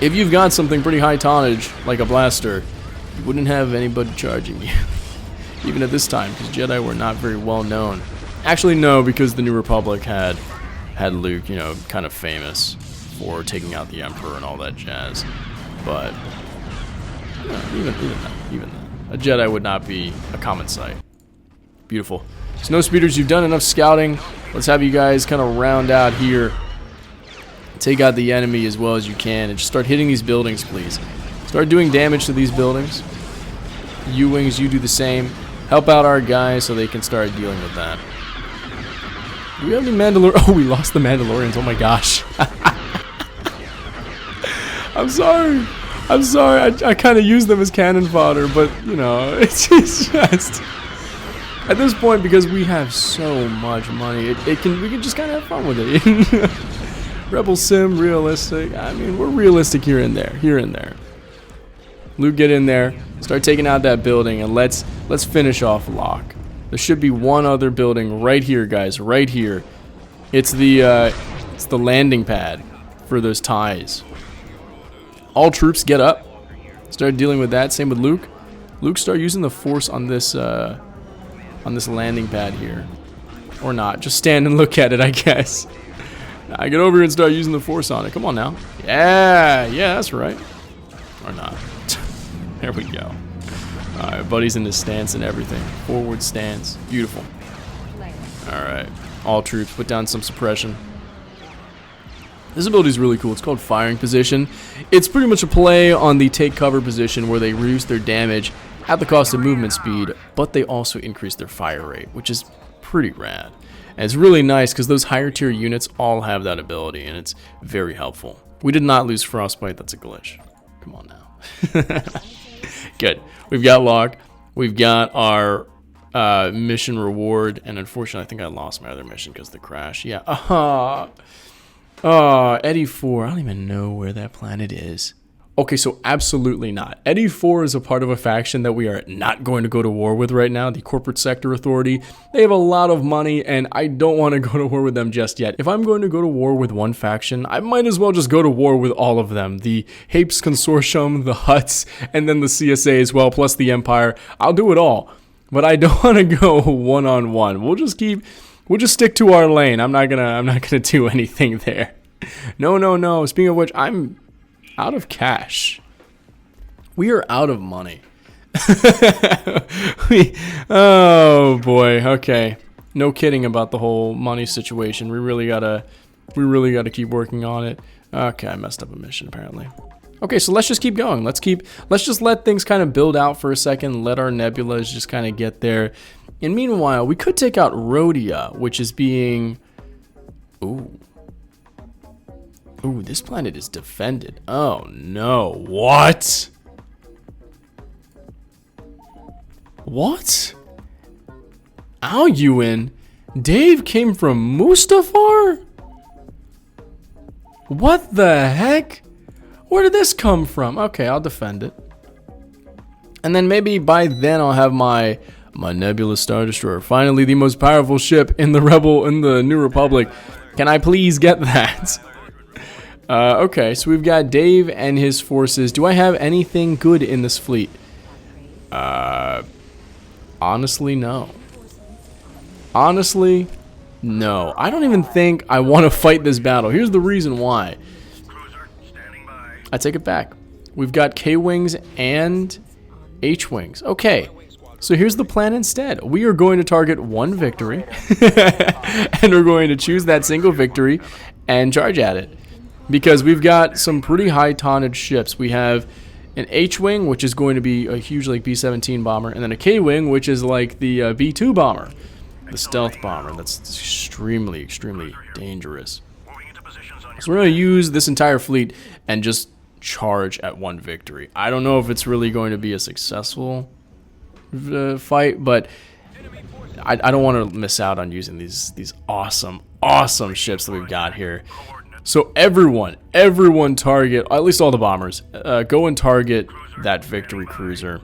If you've got something pretty high tonnage, like a blaster, you wouldn't have anybody charging you. Even at this time, because Jedi were not very well known. Actually, no, because the New Republic had Luke, you know, kind of famous for taking out the Emperor and all that jazz. But, you know, even that. A Jedi would not be a common sight. Beautiful. Snow speeders, you've done enough scouting. Let's have you guys kind of round out here. Take out the enemy as well as you can and just start hitting these buildings, please. Start doing damage to these buildings. U-Wings, you do the same. Help out our guys so they can start dealing with that. Do we have any Mandalorians? Oh, we lost the Mandalorians. Oh my gosh. I'm sorry. I'm sorry, I kind of use them as cannon fodder, but, you know, it's just... At this point, because we have so much money, we can just kind of have fun with it. RebelSim, realistic. I mean, we're realistic here and there. Luke, get in there, start taking out that building, and let's finish off Locke. There should be one other building right here, guys, right here. It's the landing pad for those ties. All troops get up. Start dealing with that. Same with Luke. Luke, start using the force on this landing pad here. Or not. Just stand and look at it, I guess. Now, get over here and start using the force on it. Come on now. Yeah, that's right. Or not. There we go. Alright, buddy's in his stance and everything. Forward stance. Beautiful. Alright. All troops, put down some suppression. This ability is really cool. It's called Firing Position. It's pretty much a play on the take cover position where they reduce their damage at the cost of movement speed, but they also increase their fire rate, which is pretty rad. And it's really nice because those higher tier units all have that ability, and it's very helpful. We did not lose Frostbite. That's a glitch. Come on now. Good. We've got Locke. We've got our mission reward, and unfortunately, I think I lost my other mission because of the crash. Yeah. Oh, Eddie 4. I don't even know where that planet is. Okay, so absolutely not. Eddie 4 is a part of a faction that we are not going to go to war with right now, the Corporate Sector Authority. They have a lot of money, and I don't want to go to war with them just yet. If I'm going to go to war with one faction, I might as well just go to war with all of them. The Hapes Consortium, the Hutts, and then the CSA as well, plus the Empire. I'll do it all. But I don't want to go one-on-one. We'll just stick to our lane. I'm not gonna do anything there. No. Speaking of which, I'm out of cash. We are out of money. Oh boy. Okay. No kidding about the whole money situation. We really gotta keep working on it. Okay, I messed up a mission apparently. Okay, so let's just keep going. Let's just let things kind of build out for a second. Let our nebulas just kind of get there. And meanwhile, we could take out Rhodia, which is being... Ooh, this planet is defended. Oh, no. What? What? Aluin? Dave came from Mustafar? What the heck? Where did this come from? Okay, I'll defend it. And then maybe by then I'll have my Nebula Star Destroyer. Finally, the most powerful ship in the New Republic. Can I please get that? Okay, so we've got Dave and his forces. Do I have anything good in this fleet? Honestly, no. Honestly, no. I don't even think I want to fight this battle. Here's the reason why. I take it back. We've got K-Wings and H-Wings. Okay, so here's the plan instead. We are going to target one victory, and we're going to choose that single victory and charge at it. Because we've got some pretty high tonnage ships. We have an H-Wing, which is going to be a huge like B-17 bomber, and then a K-Wing, which is like the B-2 bomber, the stealth bomber. That's extremely, extremely dangerous. So we're going to use this entire fleet and just charge at one victory. I don't know if it's really going to be a successful fight, but I don't want to miss out on using these awesome ships that we've got here. So everyone target, at least all the bombers, go and target that victory cruiser.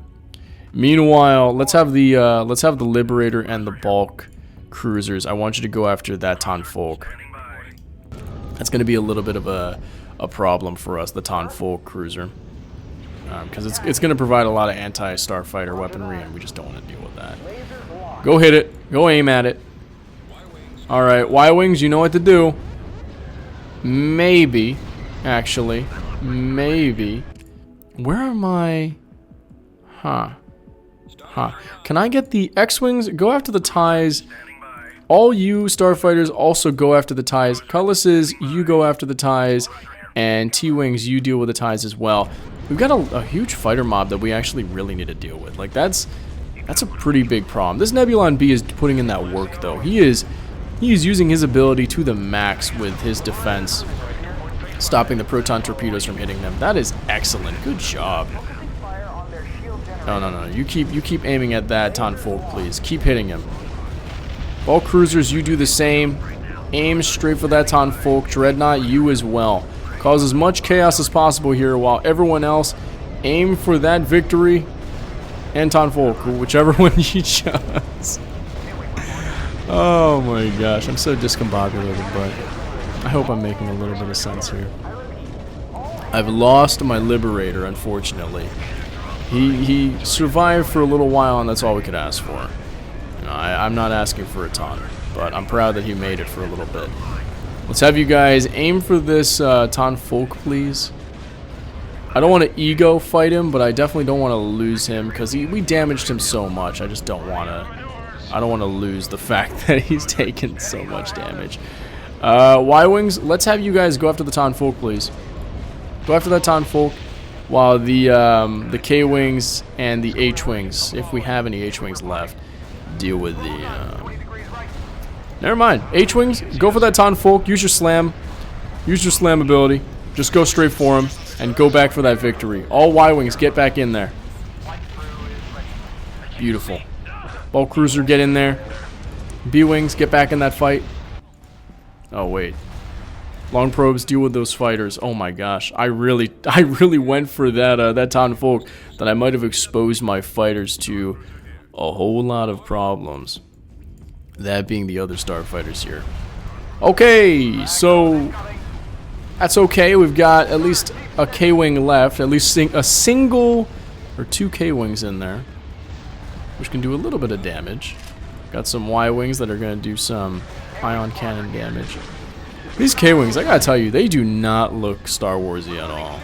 Meanwhile, let's have the Liberator and the bulk cruisers. I want you to go after that Ton Folk. That's going to be a little bit of a problem for us, the Ton Folk cruiser, because it's going to provide a lot of anti-starfighter weaponry, and we just don't want to deal with that. Go hit it. Go aim at it. All right, Y-Wings, you know what to do. Maybe, actually, maybe. Where are my... Can I get the X-Wings? Go after the TIEs. All you starfighters also go after the TIEs. Cutlasses, you go after the TIEs. And T-Wings, you deal with the TIEs as well. We've got a huge fighter mob that we actually really need to deal with. Like, that's a pretty big problem. This Nebulon B is putting in that work, though. He is using his ability to the max with his defense, stopping the proton torpedoes from hitting them. That is excellent. Good job. No. You keep aiming at that Ton Folk, please. Keep hitting him. All cruisers, you do the same. Aim straight for that Ton Folk. Dreadnought, you as well. Cause as much chaos as possible here, while everyone else aim for that victory and Ton Folk, whichever one you chose. Oh my gosh, I'm so discombobulated, but I hope I'm making a little bit of sense here. I've lost my Liberator, unfortunately. He survived for a little while, and that's all we could ask for. You know, I'm not asking for a ton, but I'm proud that he made it for a little bit. Let's have you guys aim for this Ton Folk, please. I don't want to ego fight him, but I definitely don't want to lose him, because we damaged him so much. I just don't want to... I don't want to lose the fact that he's taken so much damage. Y-Wings, let's have you guys go after the Ton Folk, please. Go after that Ton Folk, while the K-Wings and the H-Wings, if we have any H-Wings left, deal with the... Never mind. H-Wings, go for that Ton Folk. Use your slam. Use your slam ability. Just go straight for him and go back for that victory. All Y-Wings, get back in there. Beautiful. Bulk cruiser, get in there. B-Wings, get back in that fight. Oh, wait. Long probes, deal with those fighters. Oh my gosh, I really went for that that townfolk that I might have exposed my fighters to a whole lot of problems. That being the other starfighters here. Okay, so that's okay. We've got at least a K-wing left, at least a single or 2 K-wings in there, which can do a little bit of damage. Got some Y-wings that are going to do some ion cannon damage. These K-wings, I gotta tell you, they do not look Star Warsy at all.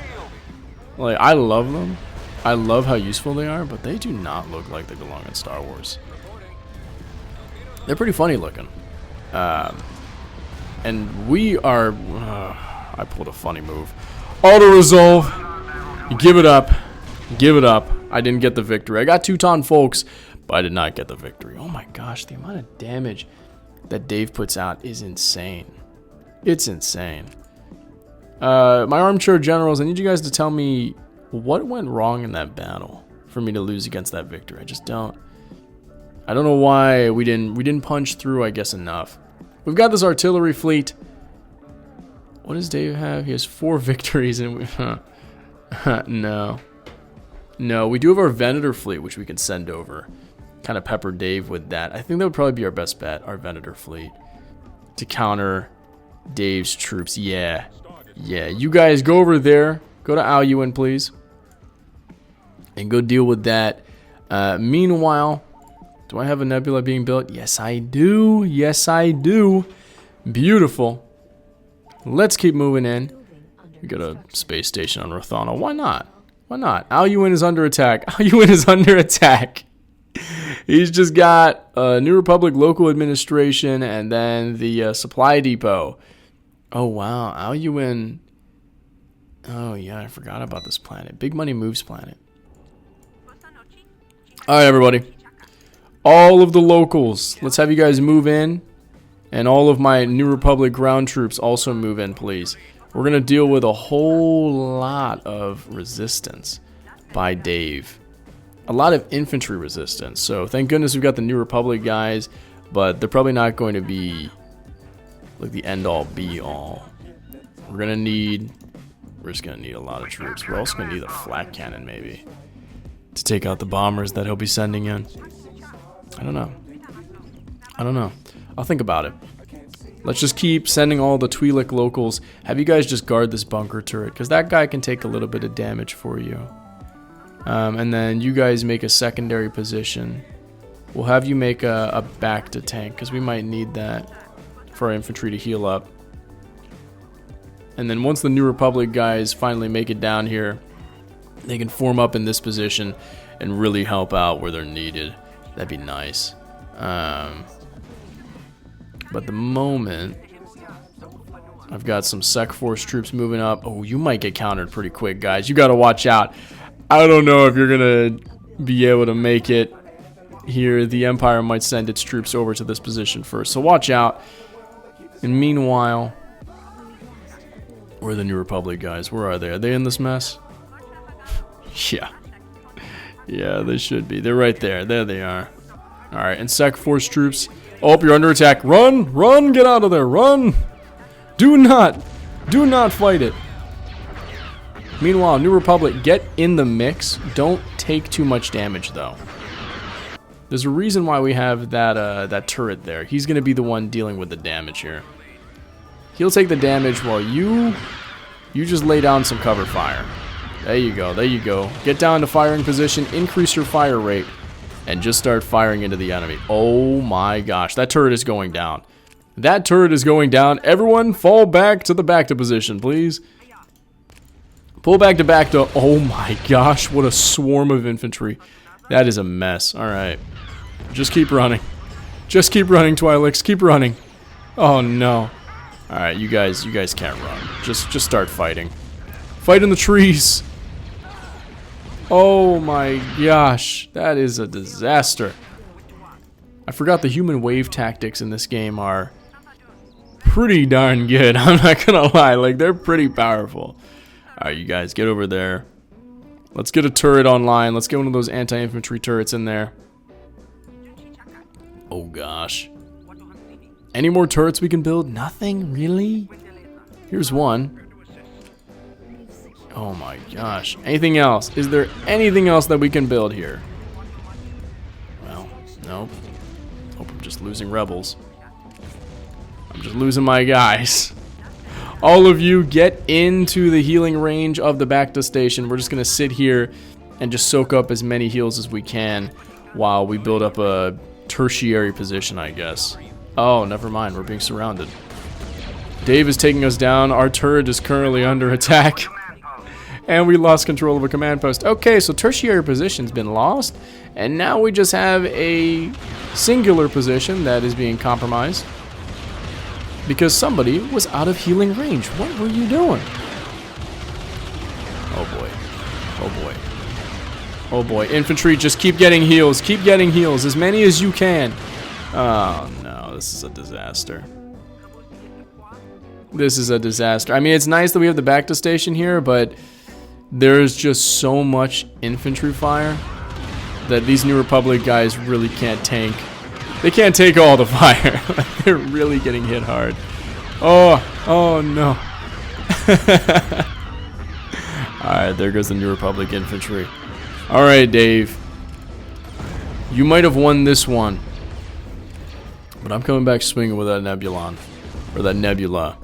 Like, I love them. I love how useful they are, but they do not look like they belong in Star Wars. They're pretty funny looking. And we are... I pulled a funny move. Auto-resolve. Give it up. Give it up. I didn't get the victory. I got 2 folks, but I did not get the victory. Oh my gosh, the amount of damage that Dave puts out is insane. It's insane. My armchair generals, I need you guys to tell me what went wrong in that battle for me to lose against that victor. I just don't. I don't know why we didn't punch through, I guess, enough. We've got this artillery fleet. What does Dave have? He has 4 victories and we no. No, we do have our Venator fleet, which we can send over. Kind of pepper Dave with that. I think that would probably be our best bet, our Venator fleet, to counter Dave's troops. Yeah. Yeah. You guys go over there. Go to Aluin, please. And go deal with that. Meanwhile, do I have a nebula being built? Yes, I do. Yes, I do. Beautiful. Let's keep moving in. We got a space station on Rothana. Why not? Why not? Aluin is under attack. Aluin is under attack. He's just got New Republic local administration and then the supply depot. Oh, wow. Aluin. Oh, yeah. I forgot about this planet. Big Money Moves planet. All right, everybody. All of the locals. Let's have you guys move in. And all of my New Republic ground troops also move in, please. We're going to deal with a whole lot of resistance by Dave. A lot of infantry resistance. So thank goodness we've got the New Republic guys. But they're probably not going to be like the end-all be-all. We're just going to need a lot of troops. We're also going to need a flak cannon maybe to take out the bombers that he'll be sending in. I don't know. I don't know. I'll think about it. Let's just keep sending all the Twi'lek locals. Have you guys just guard this bunker turret, because that guy can take a little bit of damage for you. And then you guys make a secondary position. We'll have you make a back to tank, because we might need that for our infantry to heal up. And then once the New Republic guys finally make it down here, they can form up in this position and really help out where they're needed. That'd be nice. But the moment I've got some Sec Force troops moving up. Oh, you might get countered pretty quick, guys. You got to watch out. I don't know if you're going to be able to make it here. The Empire might send its troops over to this position first. So watch out. And meanwhile, where are the New Republic guys? Where are they? Are they in this mess? Yeah. Yeah, they should be. They're right there. There they are. Alright, and Sec Force troops. Oh, you're under attack. Run! Run! Get out of there! Run! Do not fight it. Meanwhile, New Republic, get in the mix. Don't take too much damage, though. There's a reason why we have that turret there. He's going to be the one dealing with the damage here. He'll take the damage while you just lay down some cover fire. There you go. There you go. Get down to firing position. Increase your fire rate. And just start firing into the enemy. Oh my gosh. That turret is going down. That turret is going down. Everyone fall back to the back to position, please. Pull back to. Oh my gosh. What a swarm of infantry. That is a mess. Alright. Just keep running. Just keep running, Twi'leks. Keep running. Oh no. Alright, you guys can't run. Just start fighting. Fight in the trees. Oh my gosh, that is a disaster. I forgot the human wave tactics in this game are pretty darn good. I'm not gonna lie, like they're pretty powerful. Alright, you guys get over there. Let's get a turret online. Let's get one of those anti-infantry turrets in there. Oh gosh. Any more turrets we can build? Nothing? Really? Here's one. Oh my gosh. Anything else? Is there anything else that we can build here? Well, nope. Hope I'm just losing rebels. I'm just losing my guys. All of you get into the healing range of the Bacta station. We're just going to sit here and just soak up as many heals as we can while we build up a tertiary position, I guess. Oh, never mind. We're being surrounded. Dave is taking us down. Our turret is currently under attack. And we lost control of a command post. Okay, so tertiary position's been lost. And now we just have a singular position that is being compromised. Because somebody was out of healing range. What were you doing? Oh boy. Oh boy. Oh boy. Infantry, just keep getting heals. Keep getting heals. As many as you can. Oh no, this is a disaster. This is a disaster. I mean, it's nice that we have the Bacta station here, but there's just so much infantry fire that these New Republic guys really can't tank. They can't take all the fire. They're really getting hit hard. Oh no. Alright, there goes the New Republic infantry. Alright, Dave. You might have won this one. But I'm coming back swinging with that Nebulon. Or that Nebula.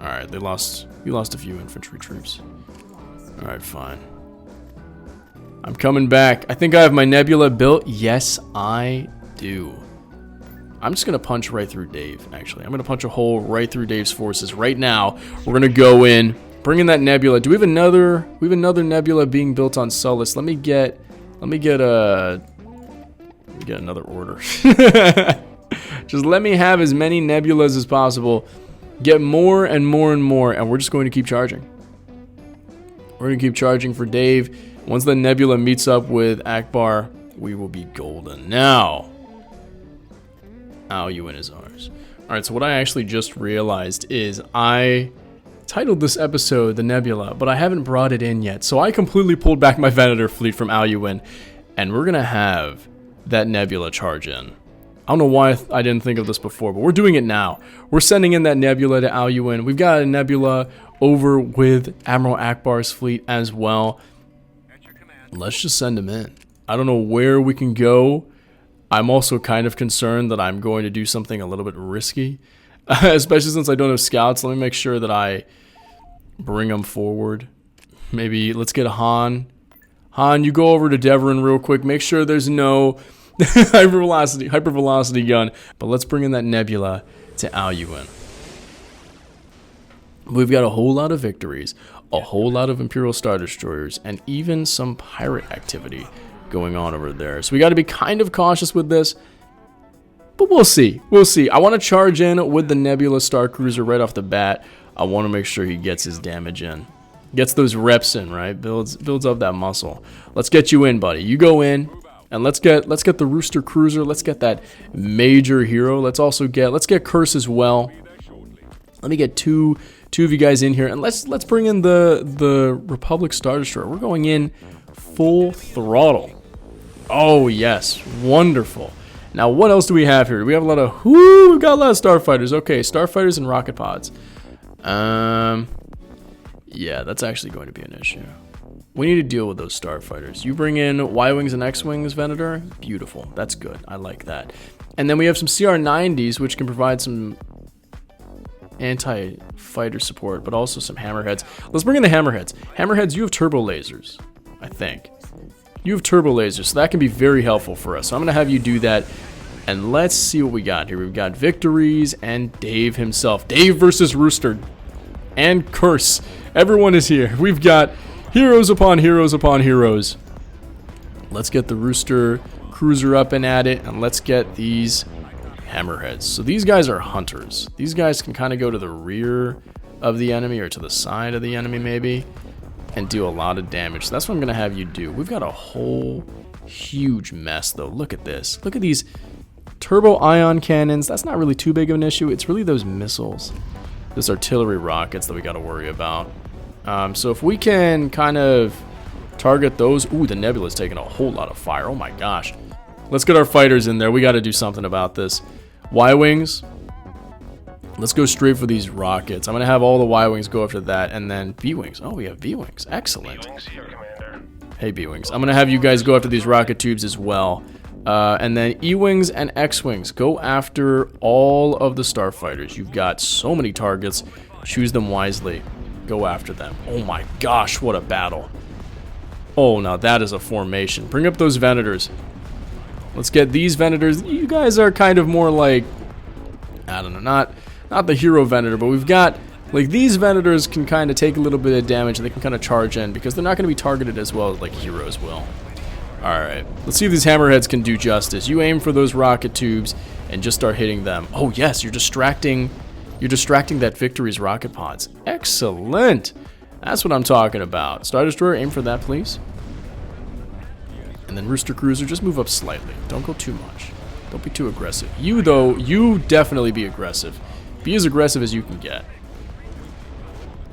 Alright, you lost a few infantry troops. Alright, fine. I'm coming back. I think I have my Nebula built. Yes, I do. I'm just going to punch right through Dave, actually. I'm going to punch a hole right through Dave's forces right now. We're going to go in, bring in that Nebula. Do we have another Nebula being built on Sullust? Let me get another order. Just let me have as many Nebulas as possible. Get more and more and more, and we're just going to keep charging. We're going to keep charging for Dave. Once the Nebula meets up with Akbar, we will be golden. Now, Aluin is ours. Alright, so what I actually just realized is I titled this episode The Nebula, but I haven't brought it in yet. So I completely pulled back my Venator fleet from Aluin, and we're going to have that Nebula charge in. I don't know why I didn't think of this before, but we're doing it now. We're sending in that Nebula to Aluin. We've got a Nebula over with Admiral Akbar's fleet as well. Let's just send him in. I don't know where we can go. I'm also kind of concerned that I'm going to do something a little bit risky, especially since I don't have scouts. Let me make sure that I bring them forward. Maybe let's get a Han. Han, you go over to Devon real quick. Make sure there's no hypervelocity gun. But let's bring in that Nebula to Aluin. We've got a whole lot of victories, a whole lot of Imperial Star Destroyers, and even some pirate activity going on over there. So we got to be kind of cautious with this, but we'll see. We'll see. I want to charge in with the Nebula Star Cruiser right off the bat. I want to make sure he gets his damage in. Gets those reps in, right? Builds up that muscle. Let's get you in, buddy. You go in. And let's get the Rooster Cruiser. Let's get that major hero. Let's get Curse as well. Let me get two of you guys in here, and let's bring in the Republic Star Destroyer. We're going in full throttle. Oh yes, wonderful. Now what else do we have here? We have a lot of we've got a lot of starfighters. Okay, starfighters and rocket pods. Yeah, that's actually going to be an issue. We need to deal with those starfighters. You bring in Y-Wings and X-Wings, Venator. Beautiful. That's good. I like that. And then we have some CR-90s, which can provide some anti-fighter support, but also some hammerheads. Let's bring in the hammerheads. Hammerheads, you have turbo lasers, I think. You have turbo lasers, so that can be very helpful for us. So I'm going to have you do that. And let's see what we got here. We've got victories and Dave himself. Dave versus Rooster. And Curse. Everyone is here. We've got heroes upon heroes upon heroes. Let's get the Rooster Cruiser up and at it, and let's get these hammerheads. So these guys are hunters. These guys can kind of go to the rear of the enemy or to the side of the enemy maybe and do a lot of damage. So that's what I'm going to have you do. We've got a whole huge mess though. Look at this. Look at these turbo ion cannons. That's not really too big of an issue. It's really those missiles, those artillery rockets that we got to worry about. So if we can kind of target those. Ooh, the Nebula's taking a whole lot of fire. Oh my gosh. Let's get our fighters in there. We got to do something about this. Y-Wings. Let's go straight for these rockets. I'm going to have all the Y-Wings go after that, and then B-Wings. Oh, we have B-Wings. Excellent. B-Wings here, Commander. Hey, B-Wings. I'm going to have you guys go after these rocket tubes as well. And then E-Wings and X-Wings. Go after all of the starfighters. You've got so many targets. Choose them wisely. Go after them. Oh my gosh, what a battle. Oh, now that is a formation. Bring up those Venators. Let's get these Venators. You guys are kind of more like, I don't know, not the hero Venator, but we've got, like, these Venators can kind of take a little bit of damage, and they can kind of charge in, because they're not going to be targeted as well as, like, heroes will. Alright, let's see if these hammerheads can do justice. You aim for those rocket tubes, and just start hitting them. Oh, yes, you're distracting that Victory's rocket pods. Excellent! That's what I'm talking about. Star Destroyer, aim for that, please. And then Rooster Cruiser, just move up slightly. Don't go too much. Don't be too aggressive. You, though, you definitely be aggressive. Be as aggressive as you can get.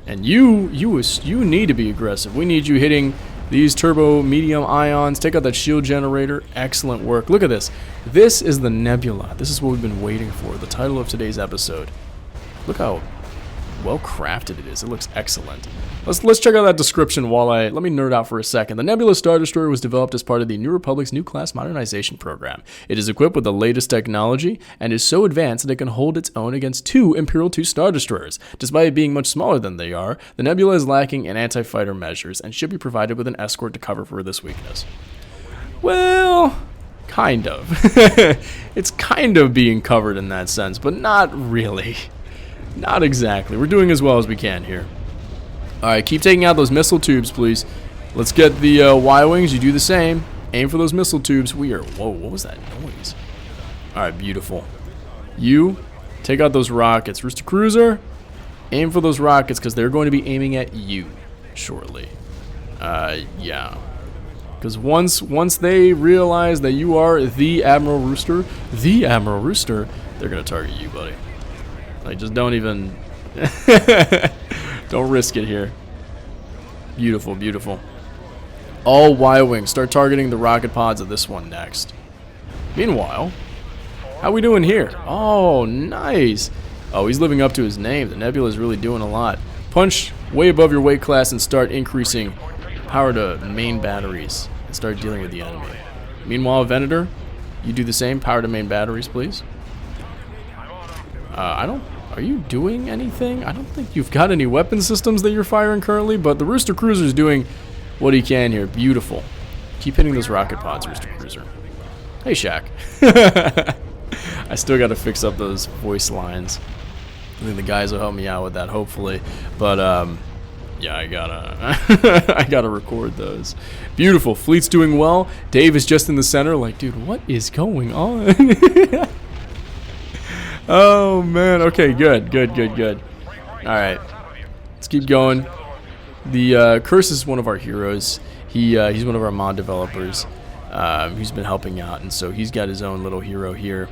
And you need to be aggressive. We need you hitting these turbo medium ions. Take out that shield generator. Excellent work. Look at this. This is the Nebula. This is what we've been waiting for. The title of today's episode. Look how well crafted it is. It looks excellent. Let's check out that description while let me nerd out for a second. The Nebula Star Destroyer was developed as part of the New Republic's new Class Modernization Program. It is equipped with the latest technology and is so advanced that it can hold its own against 2 Imperial 2 Star Destroyers. Despite it being much smaller than they are, the Nebula is lacking in anti-fighter measures and should be provided with an escort to cover for this weakness. Well, kind of. It's kind of being covered in that sense, but not really. Not exactly. We're doing as well as we can here. Alright, keep taking out those missile tubes, please. Let's get the Y-Wings. You do the same. Aim for those missile tubes. We are... Whoa, what was that noise? Alright, beautiful. You take out those rockets. Rooster Cruiser, aim for those rockets because they're going to be aiming at you shortly. Yeah. Because once they realize that you are the Admiral Rooster, they're going to target you, buddy. Like, just don't even... Don't risk it here. Beautiful, beautiful. All Y-Wings. Start targeting the rocket pods of this one next. Meanwhile, how we doing here? Oh, nice. Oh, he's living up to his name. The Nebula is really doing a lot. Punch way above your weight class and start increasing power to main batteries. And start dealing with the enemy. Meanwhile, Venator, you do the same. Power to main batteries, please. Are you doing anything? I don't think you've got any weapon systems that you're firing currently, but the Rooster Cruiser is doing what he can here. Beautiful. Keep hitting those rocket pods, Rooster Cruiser. Hey, Shaq. I still got to fix up those voice lines. I think the guys will help me out with that, hopefully. But, yeah, I gotta record those. Beautiful. Fleet's doing well. Dave is just in the center, like, dude, what is going on? Oh, man. Okay, good. Alright. Let's keep going. The Curse is one of our heroes. He's one of our mod developers. He's been helping out, and so he's got his own little hero here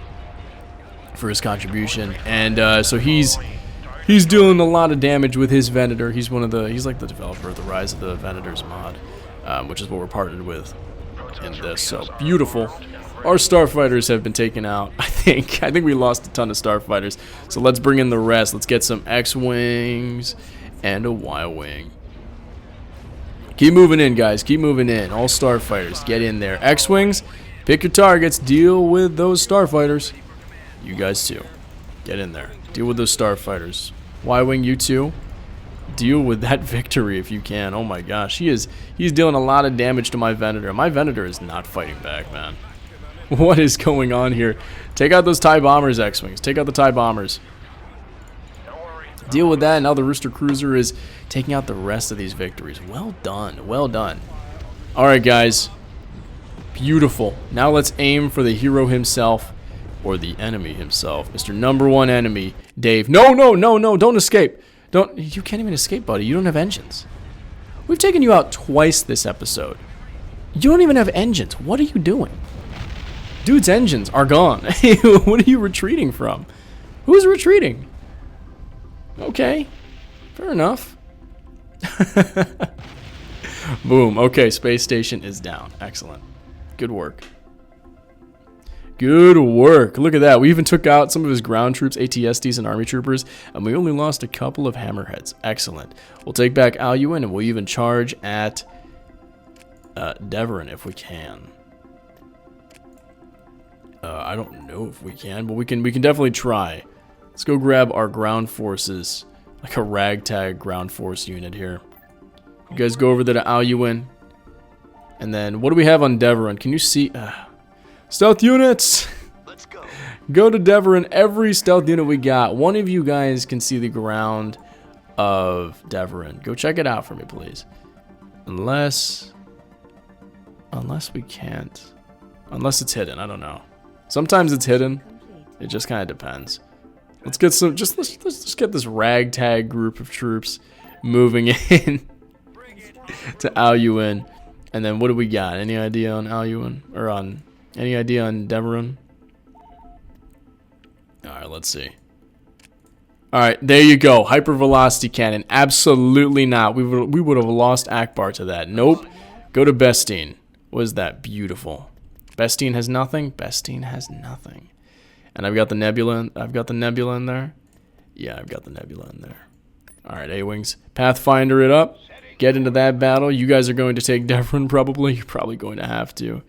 for his contribution. And so he's doing a lot of damage with his Venator. He's like the developer of the Rise of the Venators mod, which is what we're partnered with in this. So beautiful. Our starfighters have been taken out. I think we lost a ton of starfighters. So let's bring in the rest. Let's get some X-Wings and a Y-Wing. Keep moving in, guys. Keep moving in. All starfighters, get in there. X-Wings, pick your targets. Deal with those starfighters. You guys too. Get in there. Deal with those starfighters. Y-Wing, you too. Deal with that Victory if you can. Oh my gosh. He's dealing a lot of damage to my Venator. My Venator is not fighting back, man. What is going on here? Take out those TIE Bombers, X-Wings. Take out the TIE Bombers. Deal with that. Now the Rooster Cruiser is taking out the rest of these Victories. Well done. Well done. Alright, guys. Beautiful. Now let's aim for the hero himself, or the enemy himself. Mr. Number One Enemy, Dave. No. Don't escape. You can't even escape, buddy. You don't have engines. We've taken you out twice this episode. You don't even have engines. What are you doing? Dude's engines are gone. What are you retreating from? Who's retreating? Okay. Fair enough. Boom. Okay, space station is down. Excellent. Good work. Good work. Look at that. We even took out some of his ground troops, ATSTs, and army troopers, and we only lost a couple of hammerheads. Excellent. We'll take back Aluin, and we'll even charge at Deverin if we can. I don't know if we can, but we can definitely try. Let's go grab our ground forces, like a ragtag ground force unit here. You guys go over there to Aluin. And then, what do we have on Deverin? Can you see? Stealth units! Let's go. Go to Deverin. Every stealth unit we got. One of you guys can see the ground of Deverin. Go check it out for me, please. Unless we can't. Unless it's hidden. I don't know. Sometimes it's hidden. It just kind of depends. Let's get some. Let's just get this ragtag group of troops moving in to Aluin. And then what do we got? Any idea on Aluin? Or on any idea on Deverin? Alright, let's see. Alright, there you go. Hypervelocity cannon. Absolutely not. We would have lost Akbar to that. Nope. Go to Bestine. What is that? Beautiful. Bestine has nothing? Bestine has nothing. And I've got the Nebula. I've got the Nebula in there. Yeah, I've got the Nebula in there. Alright, A-Wings. Pathfinder it up. Get into that battle. You guys are going to take Deverin probably. You're probably going to have to.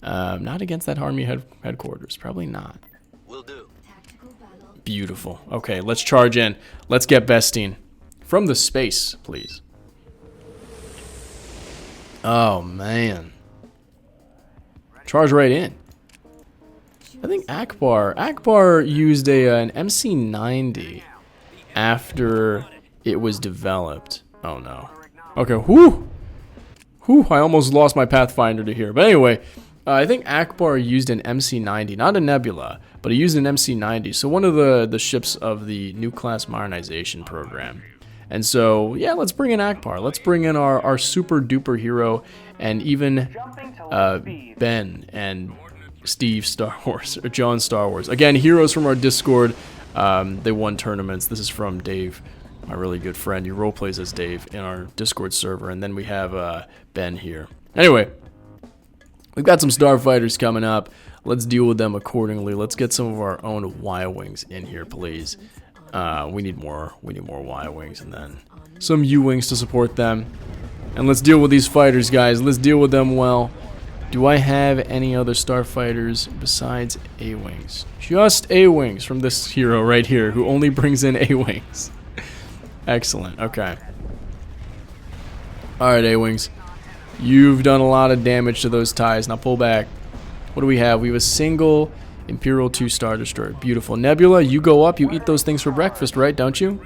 Not against that army headquarters. Probably not. Will do. Beautiful. Okay, let's charge in. Let's get Bestine. From the space, please. Oh, man. Charge right in. I think Akbar used an MC-90 after it was developed. Oh, no. Okay, whew. Whew, I almost lost my Pathfinder to here. But anyway, I think Akbar used an MC-90, not a Nebula, but he used an MC-90. So one of the ships of the new Class Modernization Program. And so, yeah, let's bring in Akbar. Let's bring in our super duper hero and even Ben and Steve Star Wars, or John Star Wars. Again, heroes from our Discord. They won tournaments. This is from Dave, my really good friend. He roleplays as Dave in our Discord server. And then we have Ben here. Anyway, we've got some starfighters coming up. Let's deal with them accordingly. Let's get some of our own Y-Wings in here, please. We need more Y-Wings, and then some U-Wings to support them. And let's deal with these fighters, guys. Let's deal with them well. Do I have any other starfighters besides A-Wings? Just A-Wings from this hero right here, who only brings in A-Wings. Excellent. Okay. Alright, A-Wings. You've done a lot of damage to those ties. Now pull back. What do we have? We have a single Imperial 2 Star Destroyer. Beautiful. Nebula, you go up. You eat those things for breakfast, right? Don't you?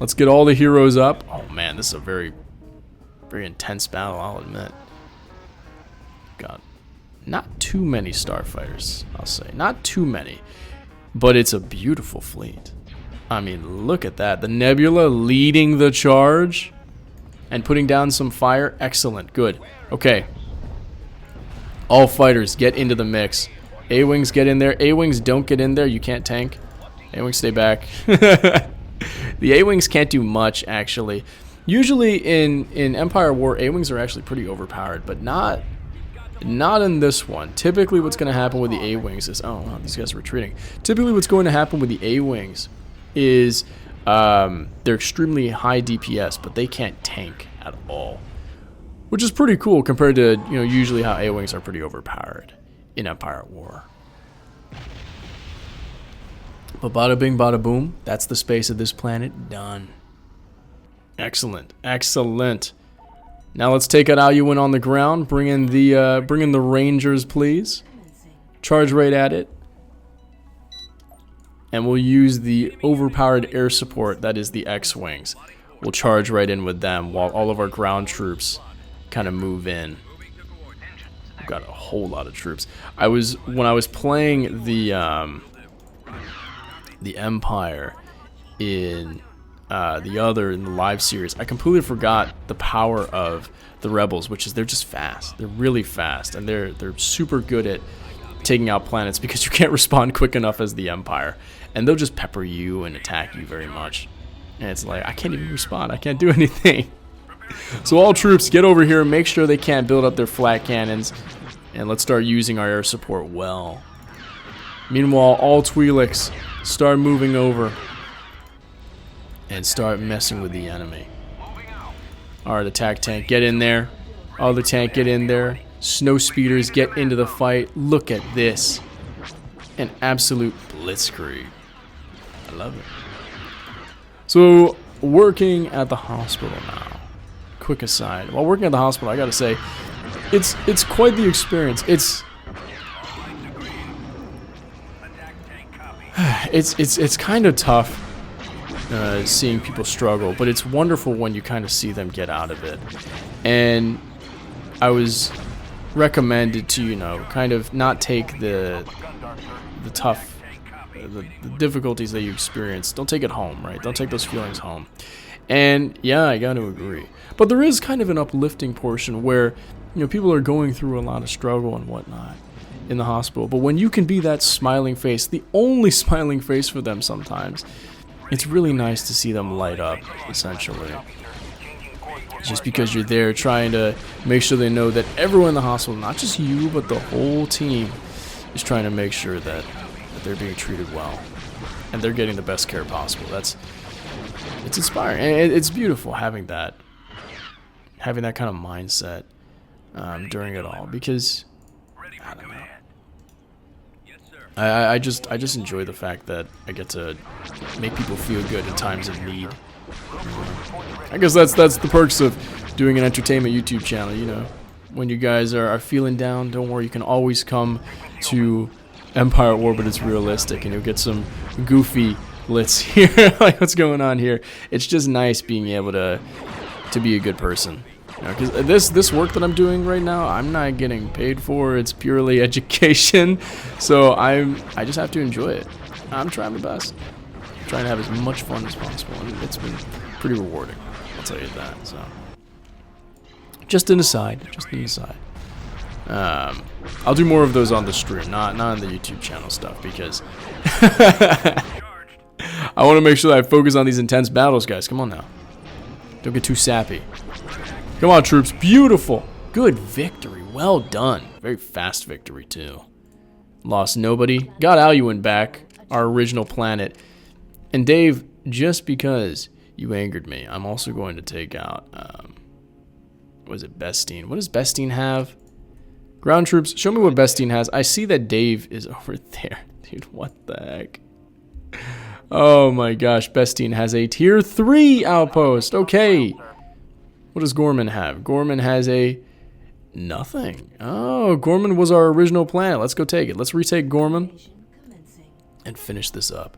Let's get all the heroes up. Oh, man. This is a very, very intense battle, I'll admit. Got not too many starfighters, I'll say. Not too many. But it's a beautiful fleet. I mean, look at that. The Nebula leading the charge and putting down some fire. Excellent. Good. Okay. All fighters, get into the mix. A-Wings, get in there. A-Wings, don't get in there. You can't tank. A-Wings, stay back. The A-Wings can't do much, actually. Usually in Empire War, A-Wings are actually pretty overpowered, but not in this one. Typically what's going to happen with the A-Wings is... Oh, wow, these guys are retreating. Typically what's going to happen with the A-Wings is they're extremely high DPS, but they can't tank at all. Which is pretty cool compared to, you know, usually how A-Wings are pretty overpowered in Empire War. But bada bing, bada boom. That's the space of this planet. Done. Excellent. Excellent. Now let's take out Aluin on the ground. Bring in the Rangers, please. Charge right at it. And we'll use the overpowered air support, that is the X-Wings. We'll charge right in with them while all of our ground troops kind of move in. We've got a whole lot of troops. When I was playing the Empire in the live series, I completely forgot the power of the Rebels, which is they're just fast. They're really fast, and they're super good at taking out planets because you can't respond quick enough as the Empire, and they'll just pepper you and attack you very much. And it's like, I can't even respond. I can't do anything. So all troops, get over here. Make sure they can't build up their flat cannons. And let's start using our air support well. Meanwhile, all Twi'leks start moving over and start messing with the enemy. Alright, attack tank, get in there. Other tank, get in there. Snow speeders, get into the fight. Look at this. An absolute blitzkrieg. I love it. So, working at the hospital now. Quick aside. While working at the hospital, I gotta say, it's quite the experience. It's kind of tough seeing people struggle, but it's wonderful when you kind of see them get out of it. And I was recommended to, you know, kind of not take the difficulties that you experience. Don't take it home, right? Don't take those feelings home. And yeah, I got to agree. But there is kind of an uplifting portion where, you know, people are going through a lot of struggle and whatnot in the hospital. But when you can be that smiling face, the only smiling face for them sometimes, it's really nice to see them light up, essentially. Just because you're there trying to make sure they know that everyone in the hospital, not just you, but the whole team, is trying to make sure that they're being treated well. And they're getting the best care possible. It's inspiring. And it's beautiful having that kind of mindset during it all. Because, I don't know. I just enjoy the fact that I get to make people feel good in times of need. I guess that's the perks of doing an entertainment YouTube channel, you know. When you guys are feeling down, don't worry, you can always come to Empire War, but it's realistic, and you'll get some goofy lits here. Like, what's going on here? It's just nice being able to be a good person. Because this work that I'm doing right now, I'm not getting paid for. It's purely education. So I just have to enjoy it. I'm trying my best. I'm trying to have as much fun as possible. And it's been pretty rewarding, I'll tell you that. So just an aside. I'll do more of those on the stream, not on the YouTube channel stuff, because I want to make sure that I focus on these intense battles, guys. Come on now. Don't get too sappy. Come on, troops. Beautiful. Good victory. Well done. Very fast victory, too. Lost nobody. Got Aluin back, our original planet. And Dave, just because you angered me, I'm also going to take out, was it Bestine? What does Bestine have? Ground troops, show me what Bestine has. I see that Dave is over there. Dude, what the heck? Oh my gosh, Bestine has a tier 3 outpost. Okay. What does Gorman have? Gorman has a nothing. Oh, Gorman was our original planet. Let's go take it. Let's retake Gorman and finish this up.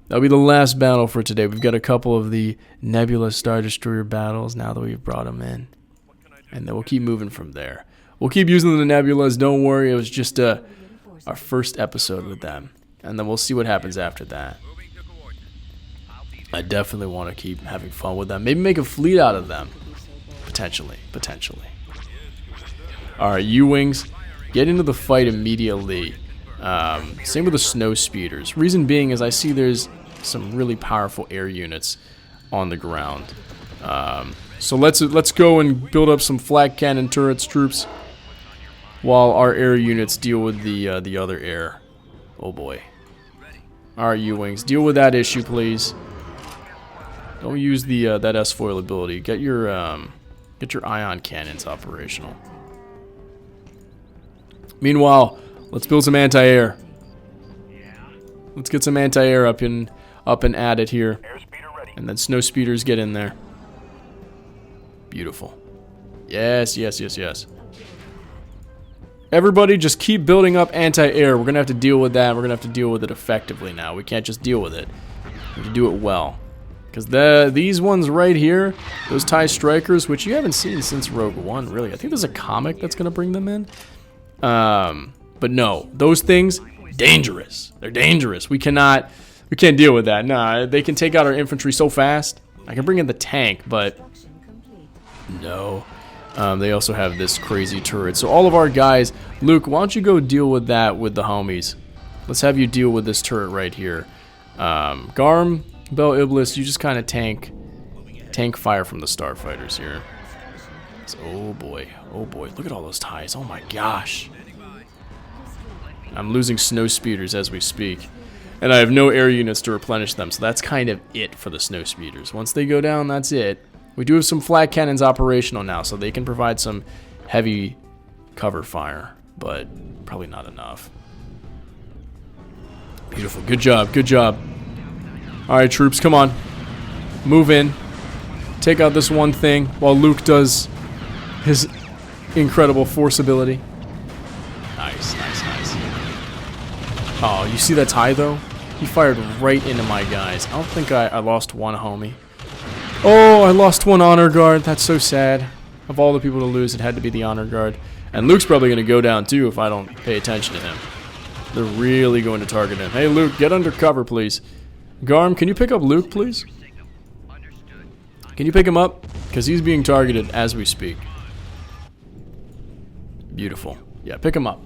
That'll be the last battle for today. We've got a couple of the Nebula Star Destroyer battles now that we've brought them in. And then we'll keep moving from there. We'll keep using the Nebulas. Don't worry. It was just our first episode with them. And then we'll see what happens after that. I definitely want to keep having fun with them. Maybe make a fleet out of them. Potentially. Alright, U-Wings. Get into the fight immediately. Same with the snow speeders. Reason being is I see there's some really powerful air units on the ground. So let's go and build up some flak cannon turrets, troops, while our air units deal with the other air. Oh boy. Alright, U-Wings. Deal with that issue, please. Don't use the that S-foil ability. Get your ion cannons operational. Meanwhile, let's build some anti-air. Let's get some anti-air up and at it here. And then snow speeders get in there. Beautiful. Yes. Everybody just keep building up anti-air. We're going to have to deal with that. We're going to have to deal with it effectively now. We can't just deal with it. We have to do it well. Because these ones right here, those TIE Strikers, which you haven't seen since Rogue One, really. I think there's a comic that's going to bring them in. But no, those things, dangerous. They're dangerous. We can't deal with that. Nah, they can take out our infantry so fast. I can bring in the tank, but no. They also have this crazy turret. So all of our guys, Luke, why don't you go deal with that with the homies? Let's have you deal with this turret right here. Garm, Bel Iblis, you just kind of tank fire from the starfighters here. So, oh boy, look at all those ties. Oh my gosh. I'm losing snow speeders as we speak. And I have no air units to replenish them, so that's kind of it for the snow speeders. Once they go down, that's it. We do have some flat cannons operational now, so they can provide some heavy cover fire, but probably not enough. Beautiful. Good job. Good job. Alright, troops, come on. Move in. Take out this one thing while Luke does his incredible force ability. Nice, nice, nice. Oh, you see that tie, though? He fired right into my guys. I don't think I lost one homie. Oh, I lost one honor guard. That's so sad. Of all the people to lose, it had to be the honor guard. And Luke's probably going to go down, too, if I don't pay attention to him. They're really going to target him. Hey, Luke, get under cover, please. Garm, can you pick up Luke, please? Can you pick him up? Because he's being targeted as we speak. Beautiful. Yeah, pick him up.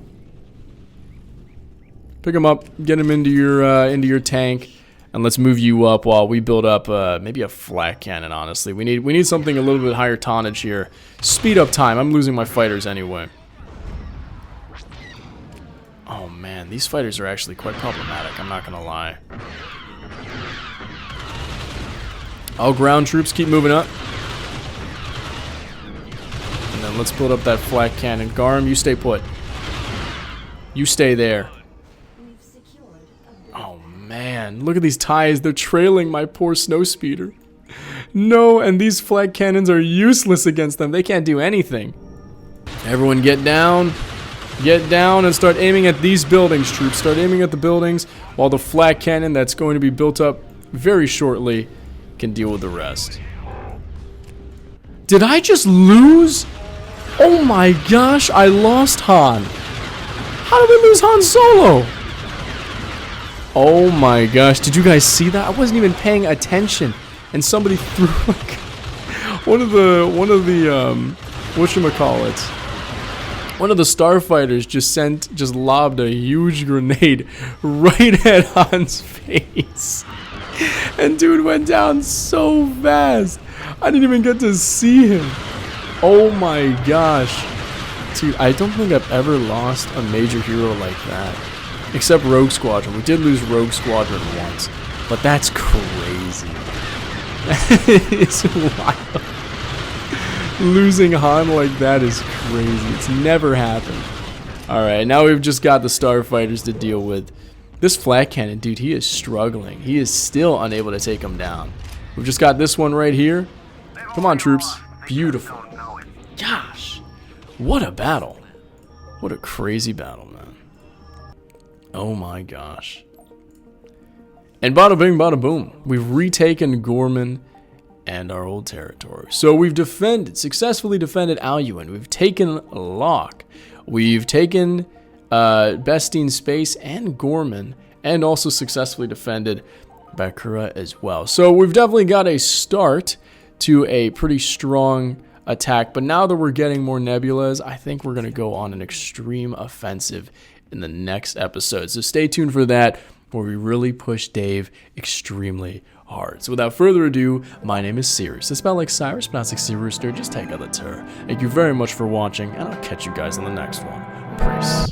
Pick him up. Get him into your tank, and let's move you up while we build up maybe a flat cannon. Honestly, we need something a little bit higher tonnage here. Speed up time. I'm losing my fighters anyway. Oh man, these fighters are actually quite problematic. I'm not gonna lie. All ground troops keep moving up. And then let's build up that flat cannon. Garm, you stay put. You stay there. Oh man, look at these ties. They're trailing my poor snow speeder. No, and these flat cannons are useless against them. They can't do anything. Everyone get down. Get down and start aiming at these buildings, troops. Start aiming at the buildings while the flat cannon that's going to be built up very shortly can deal with the rest. Did I just lose? Oh my gosh, I lost Han. How did we lose Han Solo? Oh my gosh, did you guys see that? I wasn't even paying attention, and somebody threw like one of the whatchamacallits. One of the starfighters just lobbed a huge grenade right at Han's face. And dude went down so fast. I didn't even get to see him. Oh my gosh. Dude, I don't think I've ever lost a major hero like that. Except Rogue Squadron. We did lose Rogue Squadron once. But that's crazy. It's wild. Losing Han like that is crazy. It's never happened. Alright, now we've just got the starfighters to deal with. This flat cannon, dude, he is struggling. He is still unable to take him down. We've just got this one right here. Come on, troops. Beautiful. Gosh. What a battle. What a crazy battle, man. Oh my gosh. And bada bing, bada boom. We've retaken Gorman and our old territory. So we've successfully defended Aluin. We've taken Locke. We've taken Bestine Space and Gorman, and also successfully defended Bakura as well. So we've definitely got a start to a pretty strong attack, but now that we're getting more nebulas, I think we're going to go on an extreme offensive in the next episode. So stay tuned for that, where we really push Dave extremely hard. So without further ado, my name is Sirius. It's spelled like Cyrus, pronounced like Rooster. Just take out the tur. Thank you very much for watching, and I'll catch you guys on the next one. Peace.